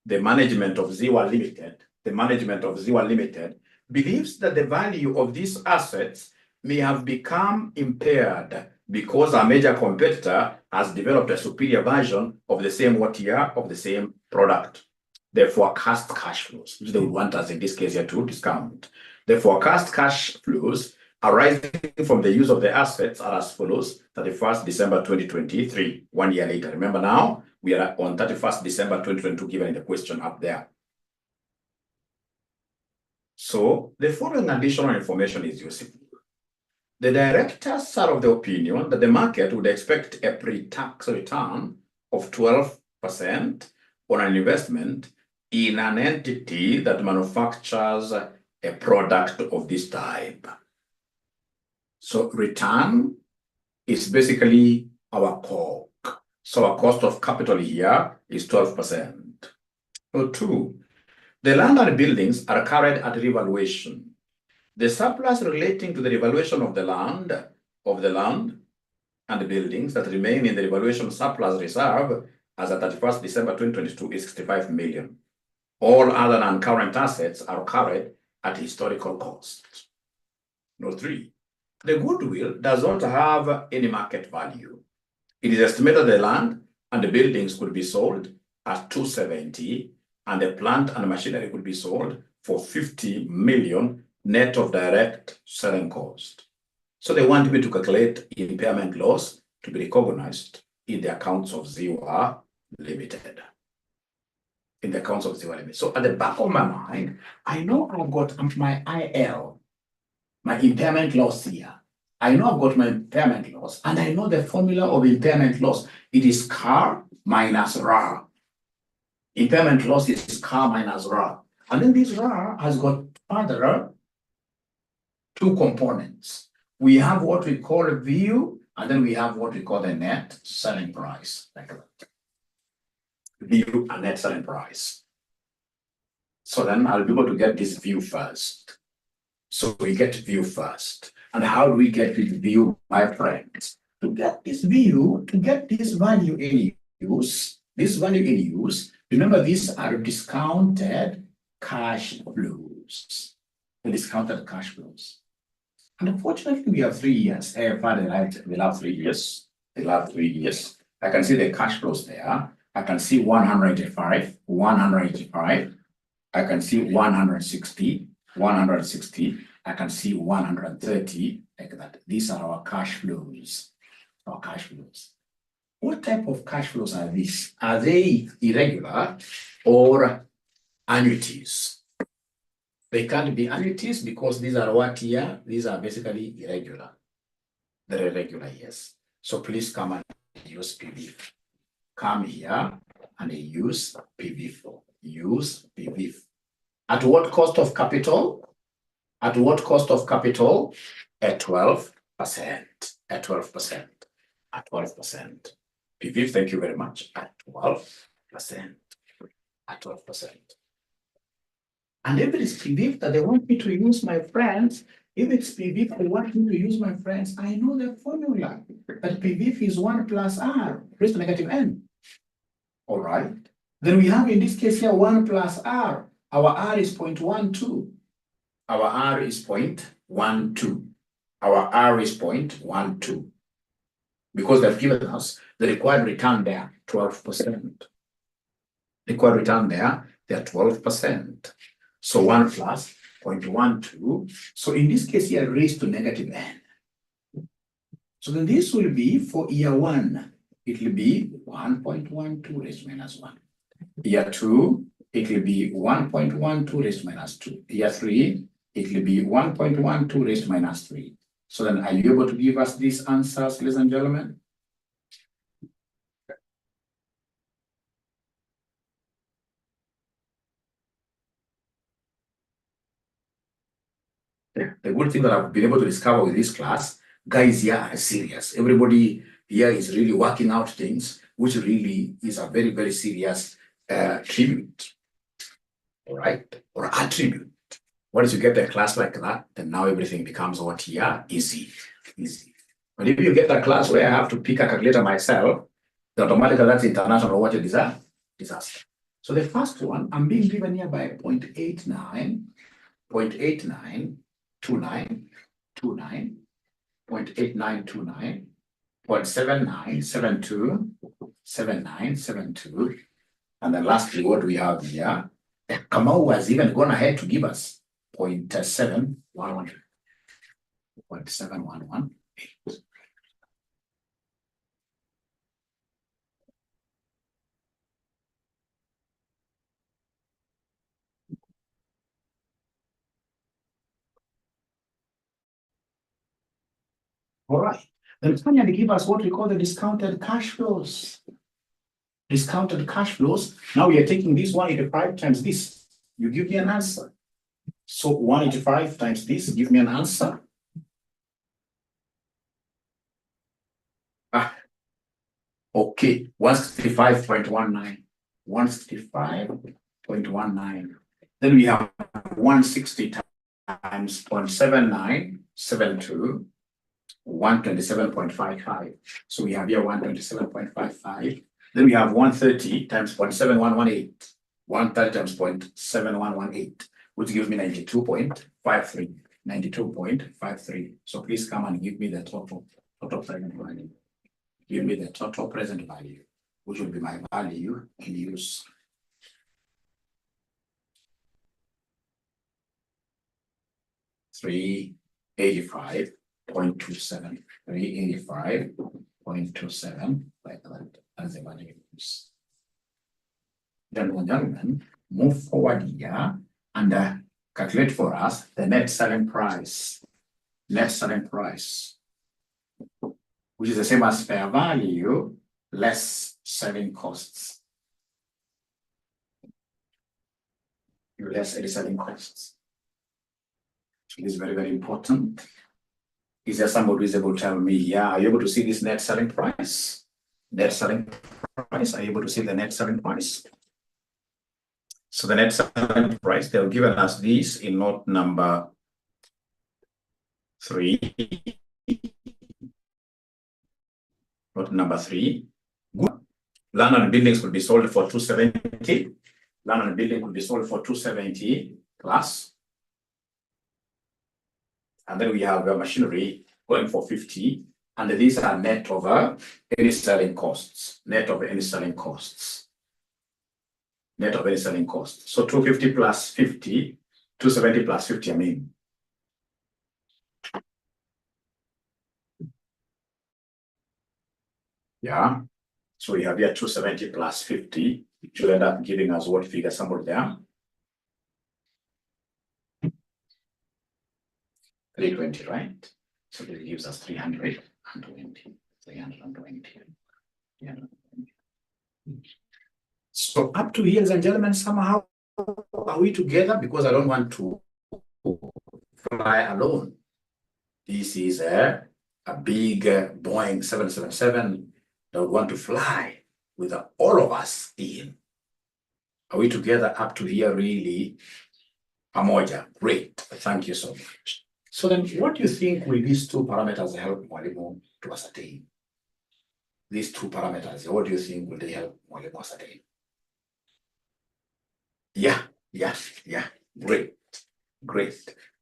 The management of 𝐂𝐶 Limited believes that the value of these assets may have become impaired because a major competitor has developed a superior version of the same product. The forecast cash flows, which they would want us in this case here to discount. The forecast cash flows arising from the use of the assets are as follows: 31st December 2023, 1 year later. Remember now, we are on 31st December 2022, given in the question up there. So the following additional information is useful. The directors are of the opinion that the market would expect a pre-tax return of 12% on an investment in an entity that manufactures a product of this type. So return is basically our COG. So our cost of capital here is 12%. So 2, the land and buildings are carried at revaluation. The surplus relating to the revaluation of the land and the buildings that remain in the revaluation surplus reserve as at 31st December 2022 is 65 million. All other non-current assets are carried at historical cost. Note 3. The goodwill does not have any market value. It is estimated the land and the buildings could be sold at 270, and the plant and machinery could be sold for 50 million net of direct selling cost. So they want me to calculate impairment loss to be recognized in the accounts of 𝐂𝐶𝐻 Limited. In the accounts of 𝐂𝐶𝐻 Limited. So at the back of my mind, I know I've got my IL, my impairment loss here. I know I've got my impairment loss, and I know the formula of impairment loss. It is CAR minus RAR. Impairment loss is CAR minus RAR. And then this RAR has got further two components. We have what we call a view, and then we have what we call the net selling price. Like that. View and net selling price. So then I'll be able to get this view first. So we get view first. And how do we get this view, my friends? To get this view, to get this value in use, remember these are discounted cash flows. The discounted cash flows. And unfortunately, we have 3 years. AFR, we'll have 3 years. They'll have 3 years. I can see the cash flows there. I can see 185, 185. I can see 160, 160. I can see 130, like that. These are our cash flows. Our cash flows. What type of cash flows are these? Are they irregular or annuities? They can't be annuities because these are what year? These are basically irregular. They're irregular, yes. So please come and use PV. Come here and use PV. Use PV. At what cost of capital? At what cost of capital? At 12%. At 12%. At 12%. PV, thank you very much. At 12%. At 12%. And if it is PV that they want me to use, my friends, if it's PV they want me to use, my friends, I know the formula. That PV is 1 plus R raised to negative n. All right. Then we have in this case here 1 plus R. Our R is 0.12. Our R is 0.12. Our R is 0.12. Because they've given us the required return there, 12%. Required return there, they're 12%. So 1 plus 0.12. So in this case here, raised to negative n. So then this will be for year 1. It will be 1.12 raised to minus 1. Year 2, it will be 1.12 raised to minus 2. Year 3, it will be 1.12 raised to minus 3. So then are you able to give us these answers, ladies and gentlemen? The good thing that I've been able to discover with this class, guys here are serious. Everybody here is really working out things, which really is a very, very serious tribute. All right? Or attribute. Once you get a class like that, then now everything becomes what here? Easy. Easy. But if you get a class where I have to pick a calculator myself, then automatically that's international what it is a disaster. So the first one, I'm being given here by 0.89, 0.8929, 0.8929, 0.7972, 7972, and then lastly, what we have here, 𝒂𝐿 has even gone ahead to give us 0.711, 0.7118. All right. Then finally give us what we call the discounted cash flows. Discounted cash flows. Now we are taking this 185 times this. You give me an answer. So 185 times this, give me an answer. Okay, 165.19. 165.19. Then we have 160 times 0.7972. 127.55. So we have here 127.55. Then we have 130 times 0.7118. 130 times 0.7118. which gives me 92.53. 92.53. So please come and give me the total present value. Give me the total present value, which will be my value in use. $385.27. 385.27 like that as the value use. Gentlemen, move forward here and calculate for us the net selling price. Net selling price, which is the same as fair value less selling costs. Less any selling costs. It is very, very important. Is there somebody who is able to tell me here? Are you able to see this net selling price? Net selling price. Are you able to see the net selling price? So the net selling price, they've given us this in note number 3. Note number 3. Good. Land and buildings will be sold for 270. Land and building will be sold for 270 plus. And then we have machinery going for 50. And these are net over any selling costs. Net of any selling costs. Net of any selling costs. So 250 plus 50, 270 plus 50, I mean. Yeah. So we have here 270 plus 50, which will end up giving us what figure somewhere there? 320, right? So this gives us 320. 320. So up to here, ladies and gentlemen, somehow are we together? Because I don't want to fly alone. This is a big Boeing 777 that would want to fly with all of us in. Are we together up to here really? Pamoja, great, thank you so much. So then what do you think will these two parameters help Mwalimu to ascertain? These two parameters, what do you think will they help Mwalimu ascertain? Yeah, great.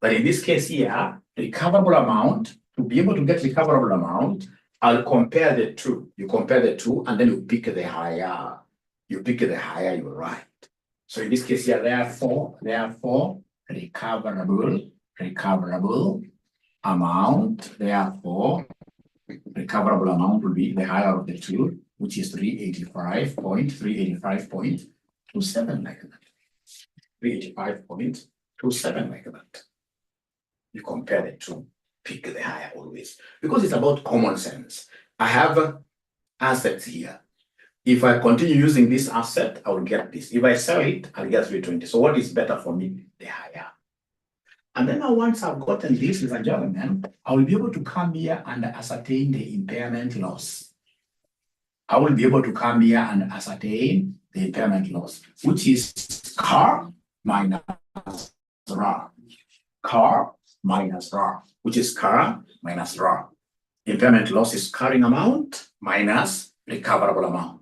But in this case here, recoverable amount, to be able to get recoverable amount, I'll compare the two. You compare the two and then you pick the higher. You pick the higher, you're right. So in this case here, therefore, recoverable amount, therefore, recoverable amount will be the higher of the two, which is 385.27 like that. 385.27 like that. You compare the two, pick the higher always, because it's about common sense. I have assets here. If I continue using this asset, I will get this. If I sell it, I'll get 320. So what is better for me? The higher. And then now once I've gotten this, ladies and gentlemen, I will be able to come here and ascertain the impairment loss. I will be able to come here and ascertain the impairment loss, which is CAR minus RAR. CAR minus RAR, which is CAR minus RAR. Impairment loss is carrying amount minus recoverable amount.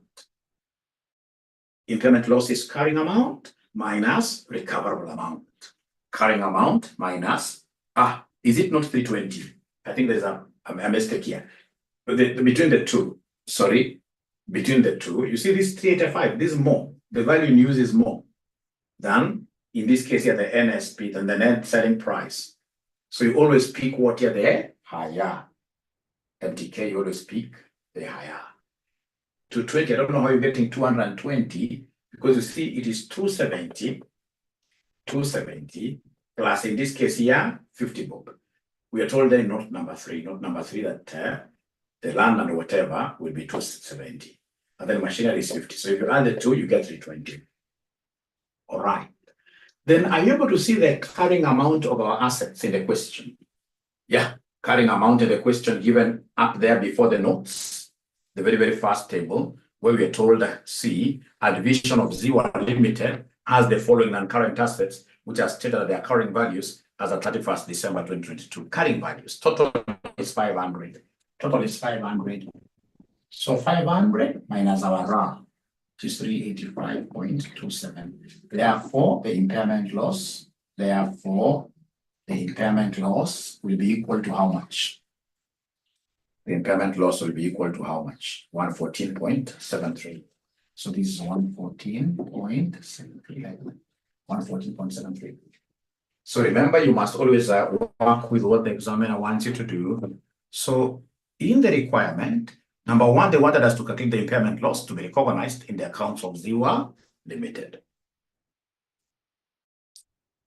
Impairment loss is carrying amount minus recoverable amount. Carrying amount minus, is it not 320? I think there's a mistake here. Between the two, between the two, you see this 385, this is more. The value in use is more than, in this case here, the NSP, than the net selling price. So you always pick what you're there, higher. MTK, you always pick the higher. 220, I don't know how you're getting 220, because you see it is 270 plus, in this case here, 50 bob. We are told then note number 3 that the land and whatever will be 270. And then machinery is 50. So if you add the two, you get 320. All right. Then are you able to see the carrying amount of our assets in the question? Yeah, carrying amount in the question given up there before the notes, the very, very first table, where we are told, see, a division of Z1 Limited has the following non-current assets, which are stated at their carrying values as at 31st December 2022. Carrying values, total is 500. Total is 500. So 500 minus our RAR, which is 385.27. Therefore, the impairment loss Therefore, the impairment loss will be equal to how much? The impairment loss will be equal to how much? 114.73. So this is 114.73. 114.73. So remember, you must always work with what the examiner wants you to do. So in the requirement, number one, they wanted us to calculate the impairment loss to be recognized in the accounts of 𝐂𝐶𝐻 Limited.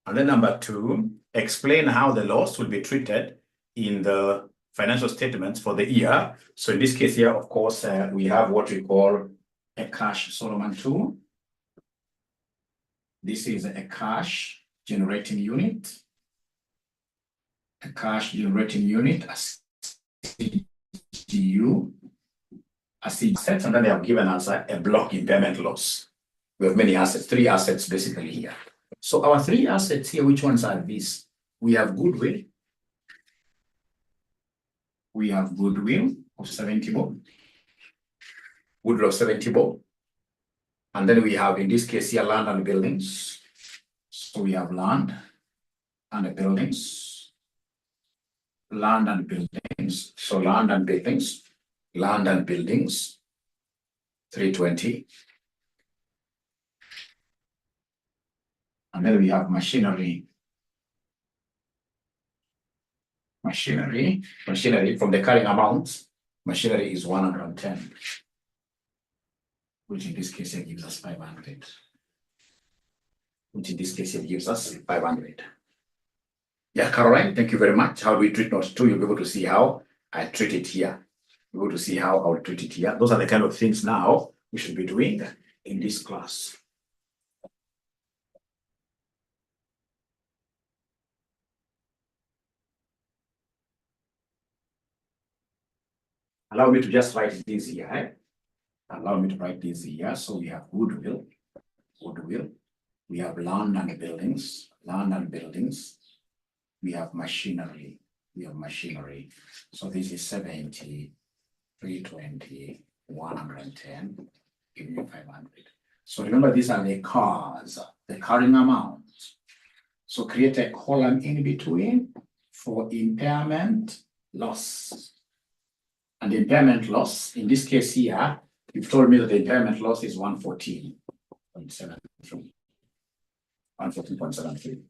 And then number two, explain how the loss will be treated in the financial statements for the year. So in this case here, of course, we have what we call a cash Solomon tool. This is a cash generating unit. A cash generating unit, a CGU, assets, and then they have given us a block impairment loss. We have many assets, 3 assets basically here. So our 3 assets here, which ones are these? We have goodwill. We have goodwill of 70 bob. Goodwill of 70 bob. And then we have, in this case here, land and buildings. So we have land and buildings. Land and buildings. So land and buildings. Land and buildings. 320. And then we have machinery. Machinery from the carrying amounts. Machinery is 110. Which in this case here gives us 500. Which in this case here gives us 500. Yeah, Caroline, thank you very much. How do we treat note 2? You'll be able to see how I treat it here. You'll be able to see how I will treat it here. Those are the kind of things now we should be doing in this class. Allow me to just write this here. Allow me to write this here. So we have goodwill. We have land and buildings. We have machinery. So this is 70, 320, 110, giving you 500. So remember, these are the cars, the carrying amounts. So create a column in between for impairment loss. And the impairment loss, in this case here, you've told me that the impairment loss is 114.73. 114.73.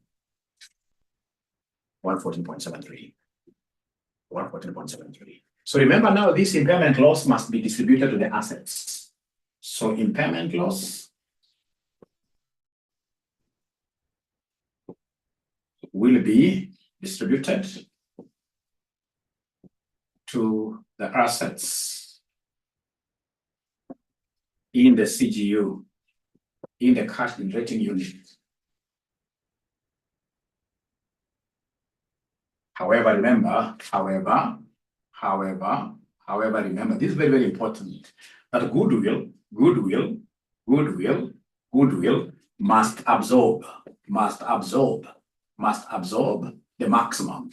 114.73. So remember now, this impairment loss must be distributed to the assets. So impairment loss will be distributed to the assets in the CGU, in the cash generating unit. However, remember, remember, this is very, very important, that goodwill must absorb the maximum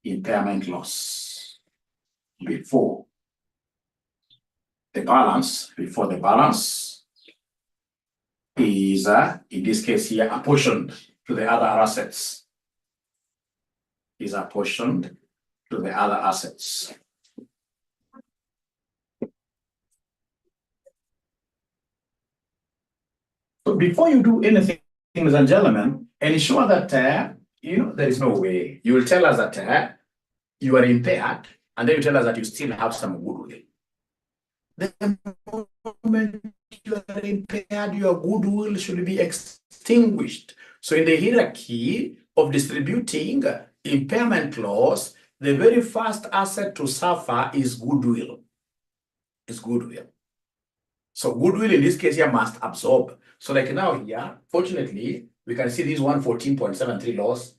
impairment loss before the balance is, in this case here, apportioned to the other assets. So before you do anything, ladies and gentlemen, ensure that there is no way you will tell us that you are impaired, and then you tell us that you still have some goodwill. The moment you are impaired, your goodwill should be extinguished. So in the hierarchy of distributing impairment loss, the very first asset to suffer is goodwill. So goodwill in this case here must absorb. So like now here, fortunately, we can see this 114.73 loss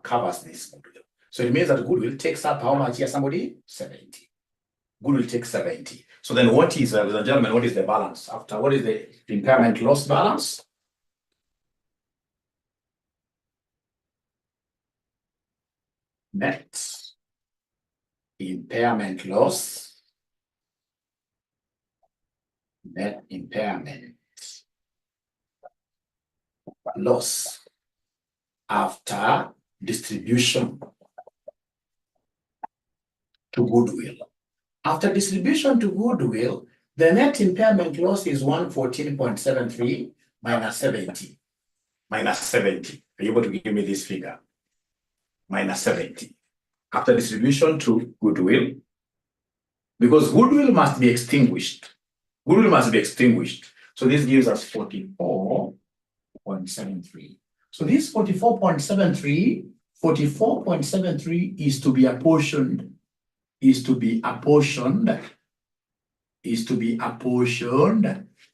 covers this goodwill. So it means that goodwill takes up how much here, somebody? 70. Goodwill takes 70. So then what is, ladies and gentlemen, what is the balance? After what is the impairment loss balance? Net impairment loss, net impairment loss after distribution to goodwill. After distribution to goodwill, the net impairment loss is 114.73 minus 70. Minus 70. Are you able to give me this figure? Minus 70. After distribution to goodwill, because goodwill must be extinguished. Goodwill must be extinguished. So this gives us 44.73. So this 44.73 is to be apportioned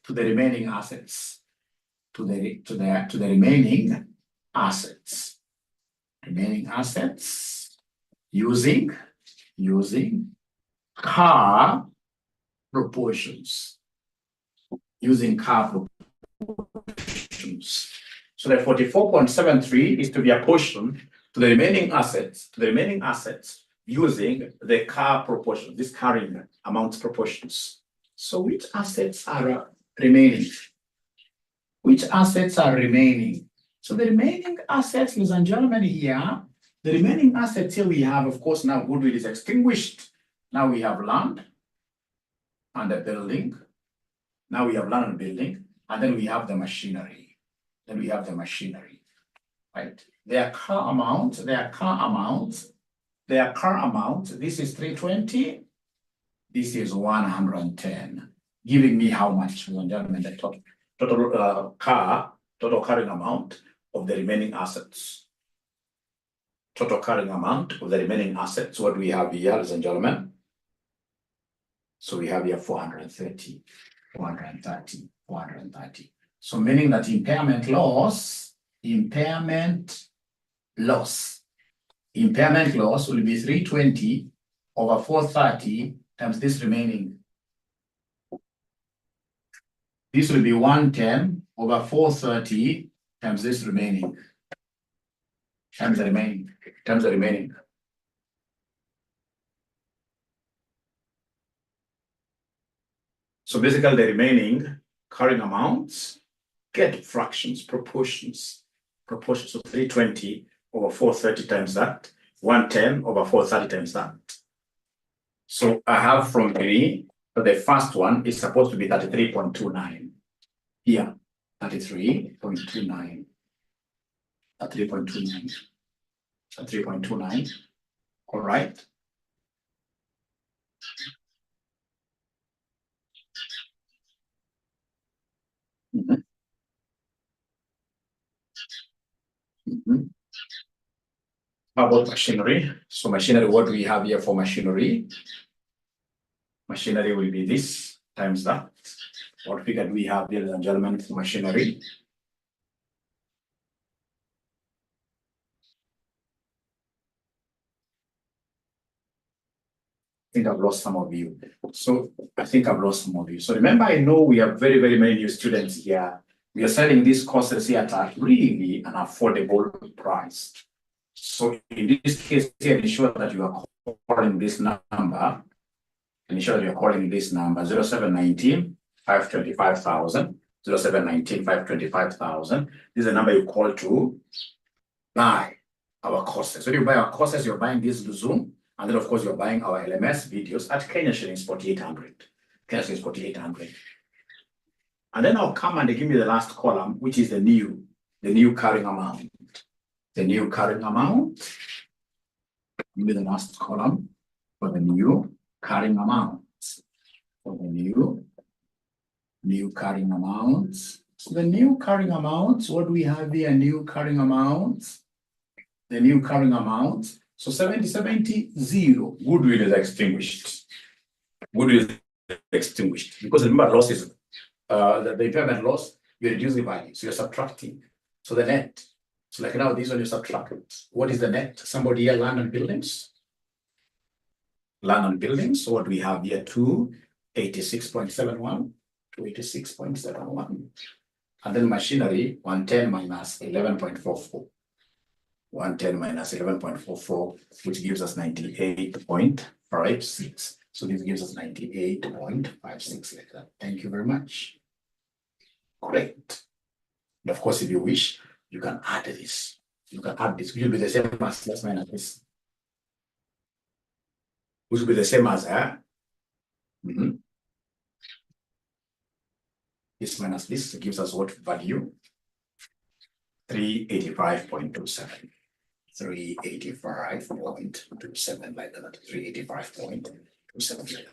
to the remaining assets, to the remaining assets using car proportions. So the 44.73 is to be apportioned to the remaining assets, using the car proportion, this carrying amounts proportions. So which assets are remaining? So the remaining assets, ladies and gentlemen, here, the remaining assets here we have, of course, now goodwill is extinguished. Now we have land and a building. And then we have the machinery. Right? Their car amount, this is 320, this is 110, giving me how much, gentlemen, the total carrying amount of the remaining assets. Total carrying amount of the remaining assets. What do we have here, ladies and gentlemen? So we have here 430. So meaning that impairment loss will be 320 over 430 times this remaining. This will be 110 over 430 times this remaining. Times the remaining. So basically the remaining carrying amounts get fractions, proportions. So 320 over 430 times that, 110 over 430 times that. So I have from me, the first one is supposed to be 33.29. Here, 33.29. 3.29. All right. How about machinery? So machinery, what do we have here for machinery? Machinery will be this times that. What figure do we have, ladies and gentlemen, for machinery? I think I've lost some of you. So remember, I know we have very, very many new students here. We are selling these courses here at really an affordable price. So in this case, here, ensure that you are calling this number. Ensure that you're calling this number 0719 525,000. 0719 525,000. This is the number you call to buy our courses. So when you buy our courses, you're buying this Zoom. And then, of course, you're buying our LMS videos at Kenya shillings 4,800. Kenya shillings 4,800. And then I'll come and give me the last column, which is the new carrying amount. The new carrying amount. Give me the last column for the new carrying amount. For the new carrying amounts. So the new carrying amounts, what do we have here? New carrying amounts. The new carrying amounts. So 70, 0, goodwill is extinguished. Goodwill is extinguished because remember, loss is the impairment loss, you reduce the value, so you're subtracting. So the net. So like now, this one you subtract. What is the net? Somebody here, land and buildings. Land and buildings. So what we have here, 286.71, 286.71, and then machinery 110 minus 11.44. 110 minus 11.44, which gives us 98.56. So this gives us 98.56 like that. Thank you very much. Great. Of course, if you wish, you can add this. You can add this, which will be the same as plus minus this. Which will be the same as this minus this gives us what value? 385.27. 385.27 like that. 385.27.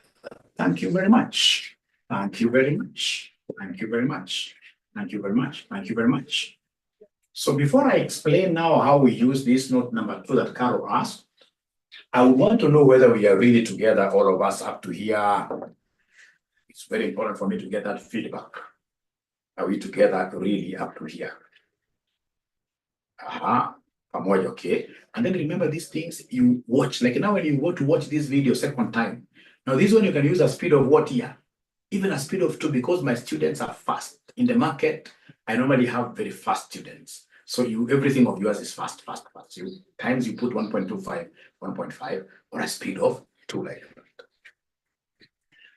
Thank you very much. Thank you very much. Thank you very much. Thank you very much. Thank you very much. So before I explain now how we use this note number 2 that Carol asked, I would want to know whether we are really together, all of us up to here. It's very important for me to get that feedback. Are we together really up to here? Okay. And then remember these things you watch. Like now when you go to watch this video second time. Now this one you can use a speed of what here? Even a speed of 2 because my students are fast. In the market, I normally have very fast students. So everything of yours is fast. So times you put 1.25, 1.5, or a speed of 2 like that.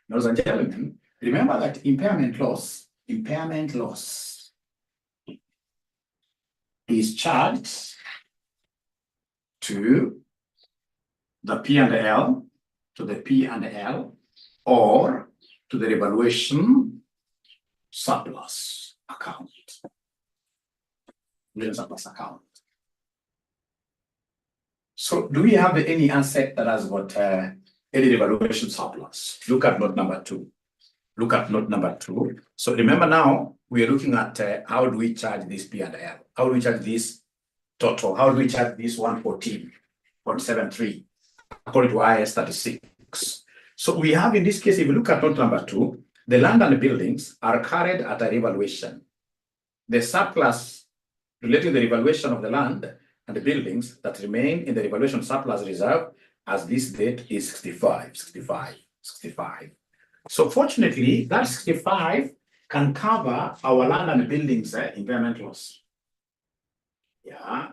Now, ladies and gentlemen, remember that impairment loss is charged to the P&L, or to the revaluation surplus account. So do we have any asset that has got any revaluation surplus? Look at note number 2. Look at note number 2. So remember now, we are looking at how do we charge this P&L? How do we charge this total? How do we charge this 114.73 according to IAS 36? So we have in this case, if you look at note number 2, the land and the buildings are carried at a revaluation. The surplus relating the revaluation of the land and the buildings that remain in the revaluation surplus reserve as this date is 65. So fortunately, that 65 can cover our land and buildings impairment loss. Yeah.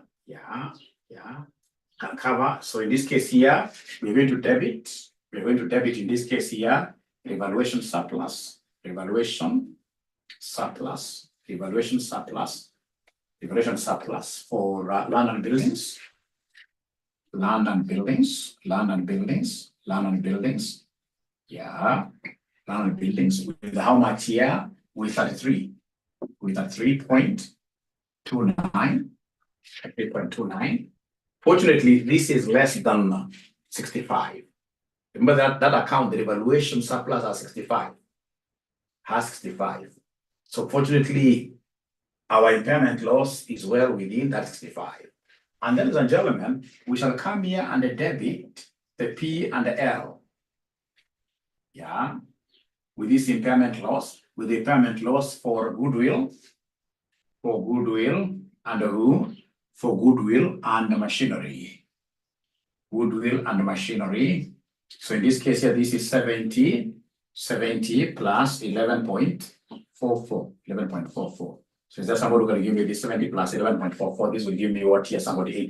Can cover. So in this case here, we're going to debit in this case here, revaluation surplus for land and buildings. Yeah, land and buildings with how much here? With 33. With a 3.29. Fortunately, this is less than 65. Remember that account, the revaluation surplus has 65. So fortunately, our impairment loss is well within that 65. And then, ladies and gentlemen, we shall come here and debit the P and the L. Yeah, with this impairment loss, with the impairment loss for goodwill and who? For goodwill and machinery. So in this case here, this is 70 plus 11.44. So is there somebody who can give me this 70 plus 11.44? This will give me what here? Somebody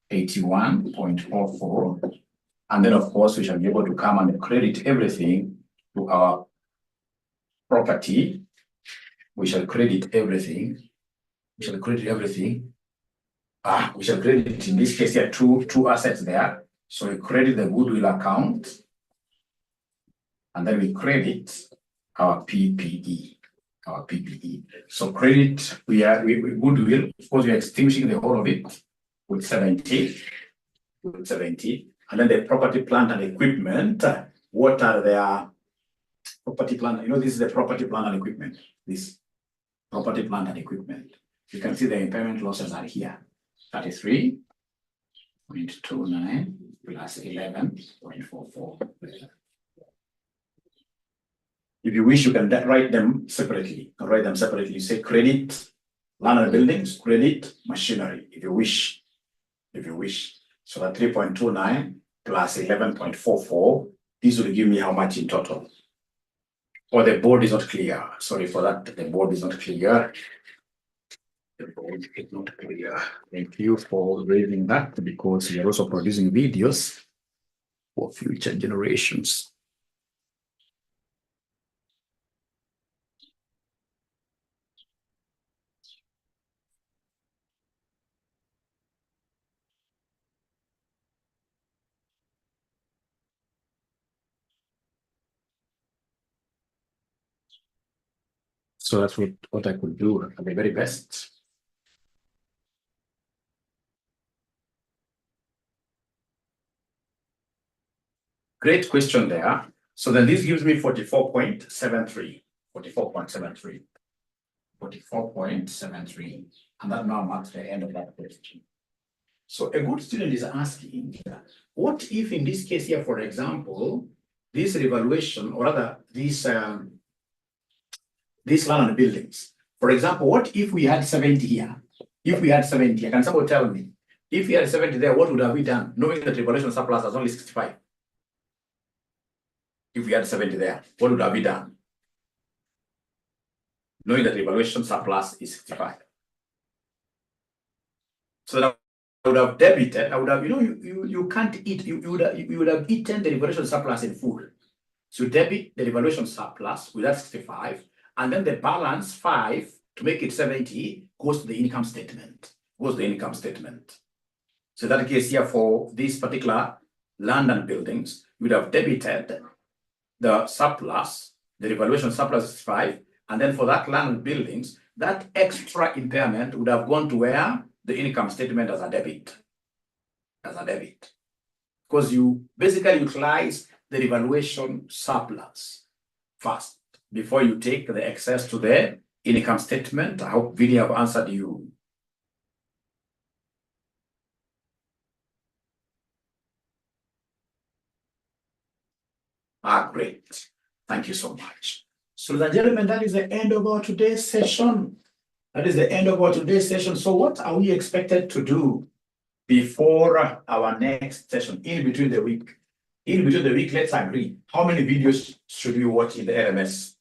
81.44. And then of course we shall be able to come and credit everything to our property. We shall credit everything. We shall credit in this case here two assets there. So we credit the goodwill account, and then we credit our PPE. So credit, we goodwill, of course we are extinguishing the whole of it with 70. And then the property, plant and equipment, what are their property, plant? You know, this is the property, plant and equipment. This property, plant and equipment. You can see the impairment losses are here. 33.29 plus 11.44. If you wish, you can write them separately. You say credit land and buildings, credit machinery, if you wish. So that 3.29 plus 11.44, this will give me how much in total. Or the board is not clear. Sorry for that. The board is not clear. Thank you for raising that, because we are also producing videos for future generations. So that's what I could do at the very best. Great question there. So then this gives me 44.73. 44.73. 44.73. And that now marks the end of that question. So a good student is asking, what if in this case here, for example, this revaluation, or rather these land and buildings, for example, what if we had 70 here? If we had 70, can someone tell me, if we had 70 there, what would have we done, knowing that revaluation surplus is only 65? If we had 70 there, what would have we done? Knowing that revaluation surplus is 65. So that I would have debited, I would have, you can't eat, you would have eaten the revaluation surplus in full. So debit the revaluation surplus with that 65, and then the balance 5 to make it 70 goes to the income statement. So in that case here, for this particular land and buildings, you would have debited the surplus, the revaluation surplus is 5, and then for that land and buildings, that extra impairment would have gone to where? The income statement as a debit. Because you basically utilize the revaluation surplus first before you take the excess to the income statement. I hope Vinny have answered you. Great. Thank you so much. So, ladies and gentlemen, that is the end of our today's session. So what are we expected to do before our next session, in between the week? Let's agree. How many videos should we watch in the LMS?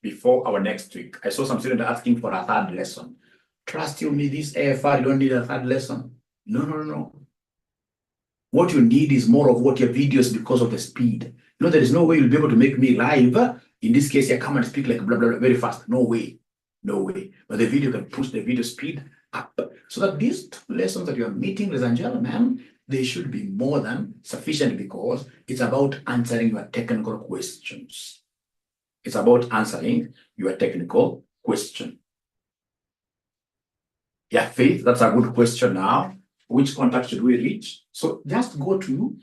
Before our next week? I saw some students asking for a third lesson. Trust you me, this AFR, you don't need a third lesson. No. What you need is more of what your videos, because of the speed. There is no way you'll be able to make me live. In this case, I come and speak like blah, blah, blah, very fast. No way. But the video can push the video speed up. So that these 2 lessons that you are meeting, ladies and gentlemen, they should be more than sufficient, because it's about answering your technical questions. Yeah, Faith, that's a good question now. Which contact should we reach? So just go to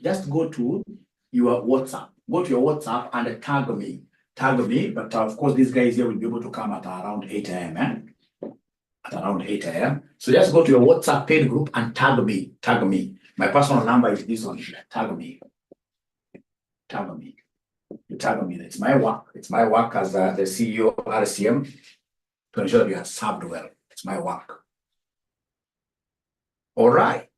your WhatsApp. Go to your WhatsApp and tag me, but of course, these guys here will be able to come at around 8 a.m. So just go to your WhatsApp paid group and tag me. My personal number is this one. Tag me. You tag me. It's my work. As the CEO of RCM to ensure that you have served well. It's my work. All right.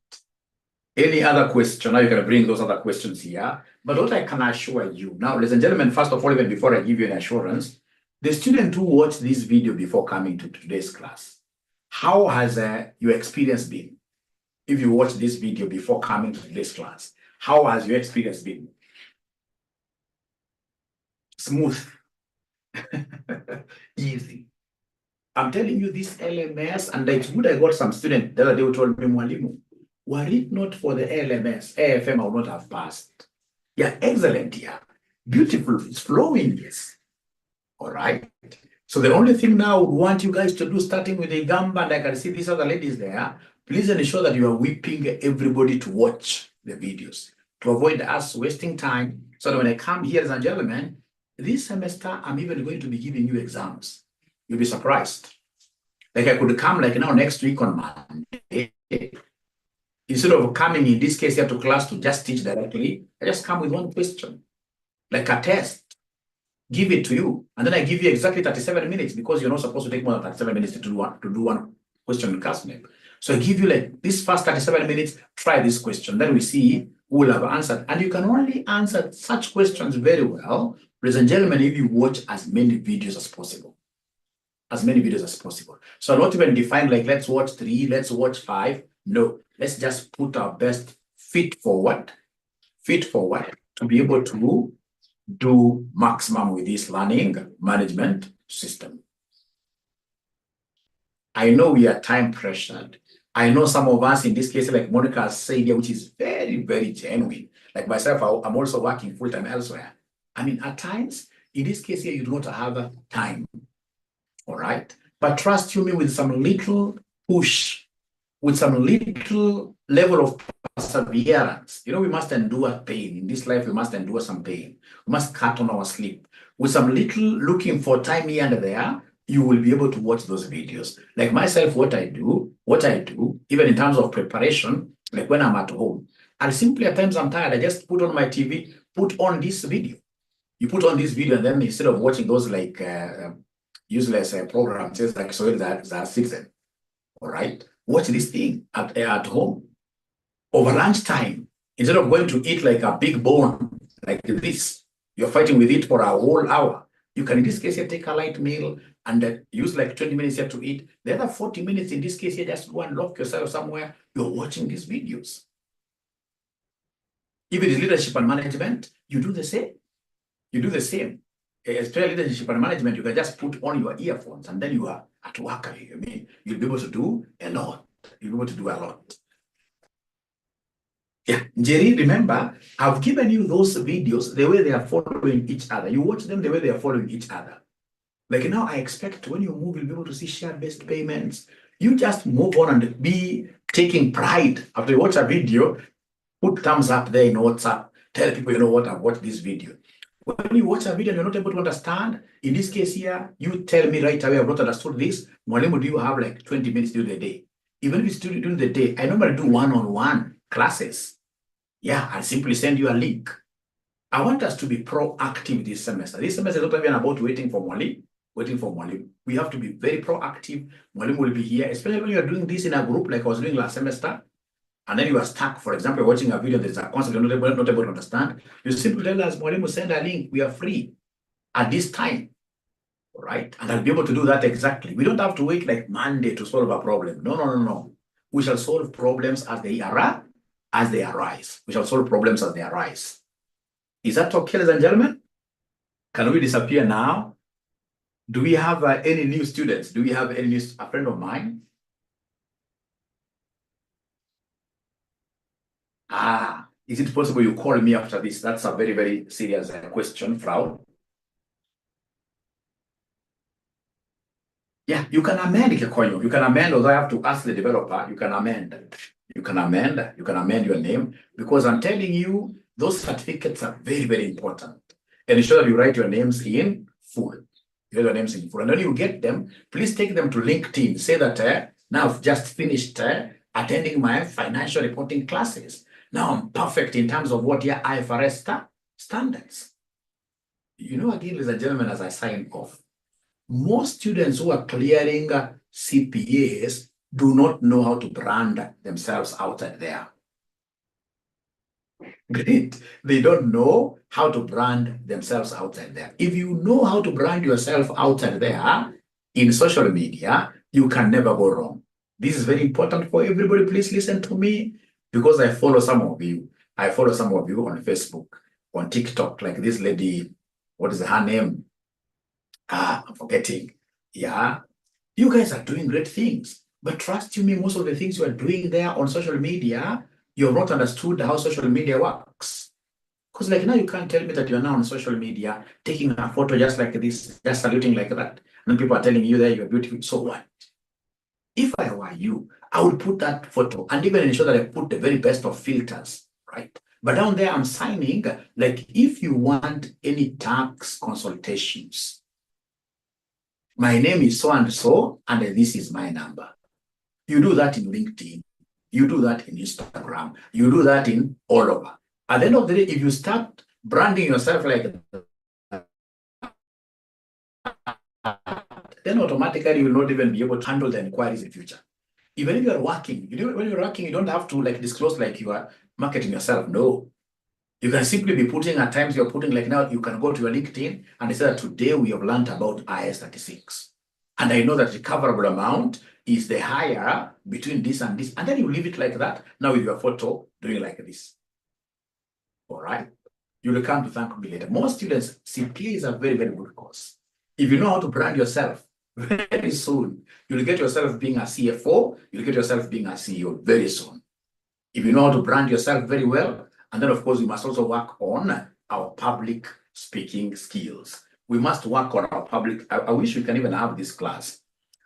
Any other question? Now you can bring those other questions here. But what I can assure you now, ladies and gentlemen, first of all, even before I give you an assurance, the student who watched this video before coming to today's class, how has your experience been? If you watched this video before coming to today's class, how has your experience been? Smooth. Easy. I'm telling you, this LMS, and it's good I got some students the other day who told me, Mwalimu, were it not for the LMS, AFM, I would not have passed. Yeah, excellent here. Beautiful, it's flowing, yes. All right. So the only thing now we want you guys to do, starting with the Gamba, and I can see these other ladies there, please ensure that you are whipping everybody to watch the videos, to avoid us wasting time. So that when I come here, ladies and gentlemen, this semester, I'm even going to be giving you exams. You'll be surprised. Like I could come like now next week on Monday. Instead of coming in this case here to class to just teach directly, I just come with one question, like a test. Give it to you, and then I give you exactly 37 minutes, because you're not supposed to take more than 37 minutes to do one question in class. So I give you like this first 37 minutes, try this question. Then we see who will have answered. And you can only answer such questions very well, ladies and gentlemen, if you watch as many videos as possible. So not even define like, let's watch 3, let's watch 5. No, let's just put our best feet forward to be able to do maximum with this learning management system. I know we are time pressured. I know some of us in this case, like Monica has said here, which is very, very genuine. Like myself, I'm also working full-time elsewhere. I mean, at times, In this case here, you do not have time. All right. But trust you me, with some little push, with some little level of perseverance, we must endure pain. In this life, we must endure some pain. We must cut on our sleep. With some little looking for time here and there, you will be able to watch those videos. Like myself, what I do, even in terms of preparation, like when I'm at home, and simply at times I'm tired, I just put on my TV, put on this video. You put on this video, and then instead of watching those like useless programs, just like 𝒂𝐨𝐿 𝐻𝐼𝐿, all right? Watch this thing at home. Over lunchtime, instead of going to eat like a big bone like this, you're fighting with it for a whole hour. You can, in this case, here, take a light meal and use like 20 minutes here to eat. The other 40 minutes, in this case, here, just go and lock yourself somewhere. You're watching these videos. If it is leadership and management, you do the same. You do the same. Especially leadership and management, you can just put on your earphones and then you are at work. I mean, you'll be able to do a lot. You'll be able to do a lot. Yeah, Jerry, remember, I've given you those videos the way they are following each other. You watch them the way they are following each other. Like now, I expect when you move, you'll be able to see share-based payments. You just move on and be taking pride. After you watch a video, put thumbs up there in WhatsApp. Tell people, you know what, I've watched this video. When you watch a video and you're not able to understand, in this case here, you tell me right away, I've not understood this. Mwalimu, do you have like 20 minutes during the day? Even if it's during the day, I normally do one-on-one classes. Yeah, I'll simply send you a link. I want us to be proactive this semester. This semester is not even about waiting for Mwalimu. We have to be very proactive. Mwalimu will be here, especially when you're doing this in a group like I was doing last semester. And then you are stuck, for example, watching a video, there's a concept you're not able to understand. You simply tell us, Mwalimu, send a link. We are free at this time. All right? And I'll be able to do that exactly. We don't have to wait like Monday to solve a problem. No. We shall solve problems as they arise. We shall solve problems as they arise. Is that okay, ladies and gentlemen? Can we disappear now? Do we have any new students? Do we have any new, a friend of mine? Is it possible you call me after this? That's a very, very serious question, Frau. Yeah, you can amend 𝒂𝐿. You can amend, although I have to ask the developer, you can amend. You can amend your name, because I'm telling you, those certificates are very, very important. And ensure that you write your names in full. You write your names in full. And when you get them, please take them to LinkedIn. Say that now I've just finished attending my financial reporting classes. Now I'm perfect in terms of what your IFRS standards. Again, ladies and gentlemen, as I sign off, most students who are clearing CPAs do not know how to brand themselves outside there. Great. They don't know how to brand themselves outside there. If you know how to brand yourself outside there in social media, you can never go wrong. This is very important for everybody. Please listen to me, because I follow some of you. I follow some of you on Facebook, on TikTok, like this lady. What is her name? I'm forgetting. Yeah. You guys are doing great things. But trust you me, most of the things you are doing there on social media, you have not understood how social media works. Because like now you can't tell me that you're now on social media taking a photo just like this, just saluting like that. And people are telling you that you're beautiful. So what? If I were you, I would put that photo and even ensure that I put the very best of filters, right? But down there, I'm signing, like if you want any tax consultations, my name is so-and-so, and this is my number. You do that in LinkedIn. You do that in Instagram. You do that in all over. At the end of the day, if you start branding yourself like that, then automatically you will not even be able to handle the inquiries in future. Even if you are working, when you're working, you don't have to like disclose like you are marketing yourself. No. You can simply be putting, at times you're putting like now, you can go to your LinkedIn and say that today we have learned about IAS 36. And I know that the recoverable amount is the higher between this and this. And then you leave it like that. Now with your photo doing like this. All right. You will come to thank me later. Most students, CPA is a very, very good course. If you know how to brand yourself, very soon, you'll get yourself being a CFO, you'll get yourself being a CEO very soon. If you know how to brand yourself very well, and then of course, you must also work on our public speaking skills. we must work on our public. I wish we can even have this class.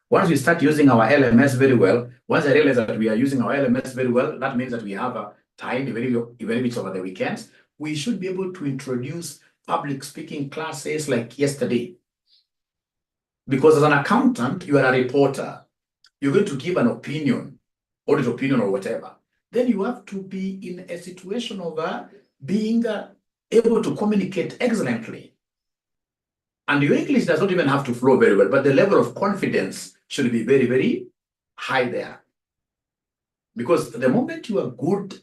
Once we start using our LMS very well, once I realize that we are using our LMS very well, that means that we have a time, even if it's over the weekends, we should be able to introduce public speaking classes like yesterday. Because as an accountant, you are a reporter. You're going to give an opinion, audit opinion or whatever. Then you have to be in a situation of being able to communicate excellently. And your English does not even have to flow very well, but the level of confidence should be very, very high there. Because the moment you are good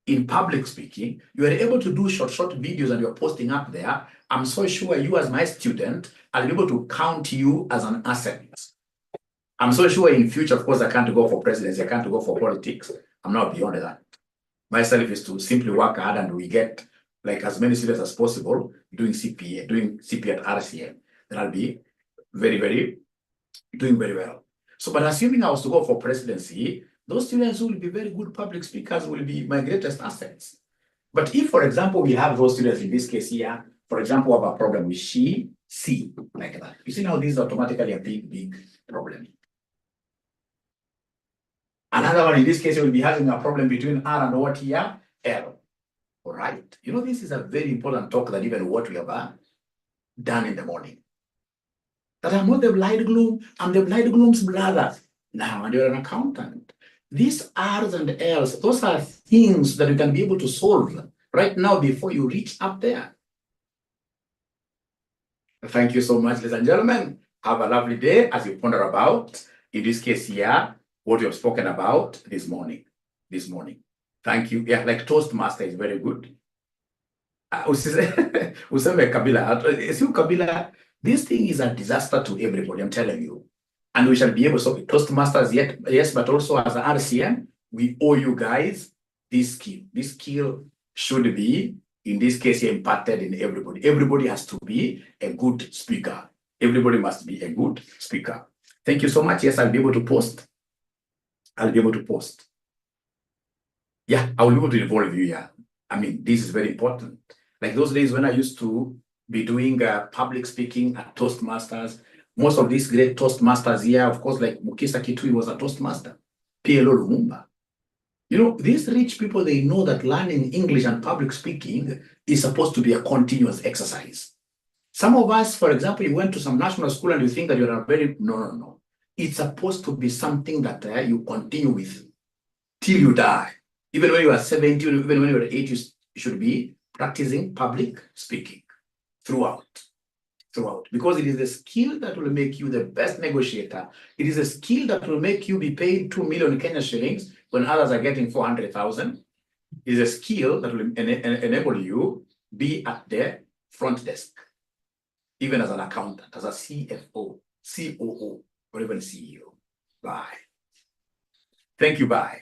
in public speaking, you are able to do short videos and you're posting up there. I'm so sure you as my student, I'll be able to count you as an asset. I'm so sure in future, of course, I can't go for presidency, I can't go for politics. I'm not beyond that. Myself is to simply work hard and we get like as many students as possible doing CPA, doing CPA at RCM. Then I'll be doing very well. So, but assuming I was to go for presidency, those students who will be very good public speakers will be my greatest assets. But if, for example, we have those students in this case here, for example, have a problem with she, C, like that. You see now this is automatically a big problem. Another one in this case will be having a problem between R and what here? L. All right. You know, this is a very important talk that even what we have done in the morning. That I'm not the bridegroom, I'm the bridegroom's brother. Now, and you're an accountant. These R's and L's, those are things that you can be able to solve right now before you reach up there. Thank you so much, ladies and gentlemen. Have a lovely day as you ponder about, in this case here, what you have spoken about this morning. Thank you. Yeah, like Toastmaster is very good. Useme Kabila, this thing is a disaster to everybody, I'm telling you. And we shall be able to, Toastmasters yet, yes, but also as an RCM, we owe you guys this skill. This skill should be, in this case here, imparted in everybody. Everybody has to be a good speaker. Everybody must be a good speaker. Thank you so much. Yes, I'll be able to post. Yeah, I will be able to involve you here. I mean, this is very important. Like those days when I used to be doing public speaking at Toastmasters, most of these great Toastmasters here, of course, like Mukisa Kitui was a Toastmaster, PLO Lumumba. You know, these rich people, they know that learning English and public speaking is supposed to be a continuous exercise. Some of us, for example, you went to some national school and you think that you're a very, no. It's supposed to be something that you continue with till you die. Even when you are 70, even when you are 80, you should be practicing public speaking throughout. Because it is a skill that will make you the best negotiator. It is a skill that will make you be paid 2 million Kenya shillings when others are getting 400,000. It is a skill that will enable you be at the front desk, even as an accountant, as a CFO, COO, or even CEO. Bye. Thank you, bye.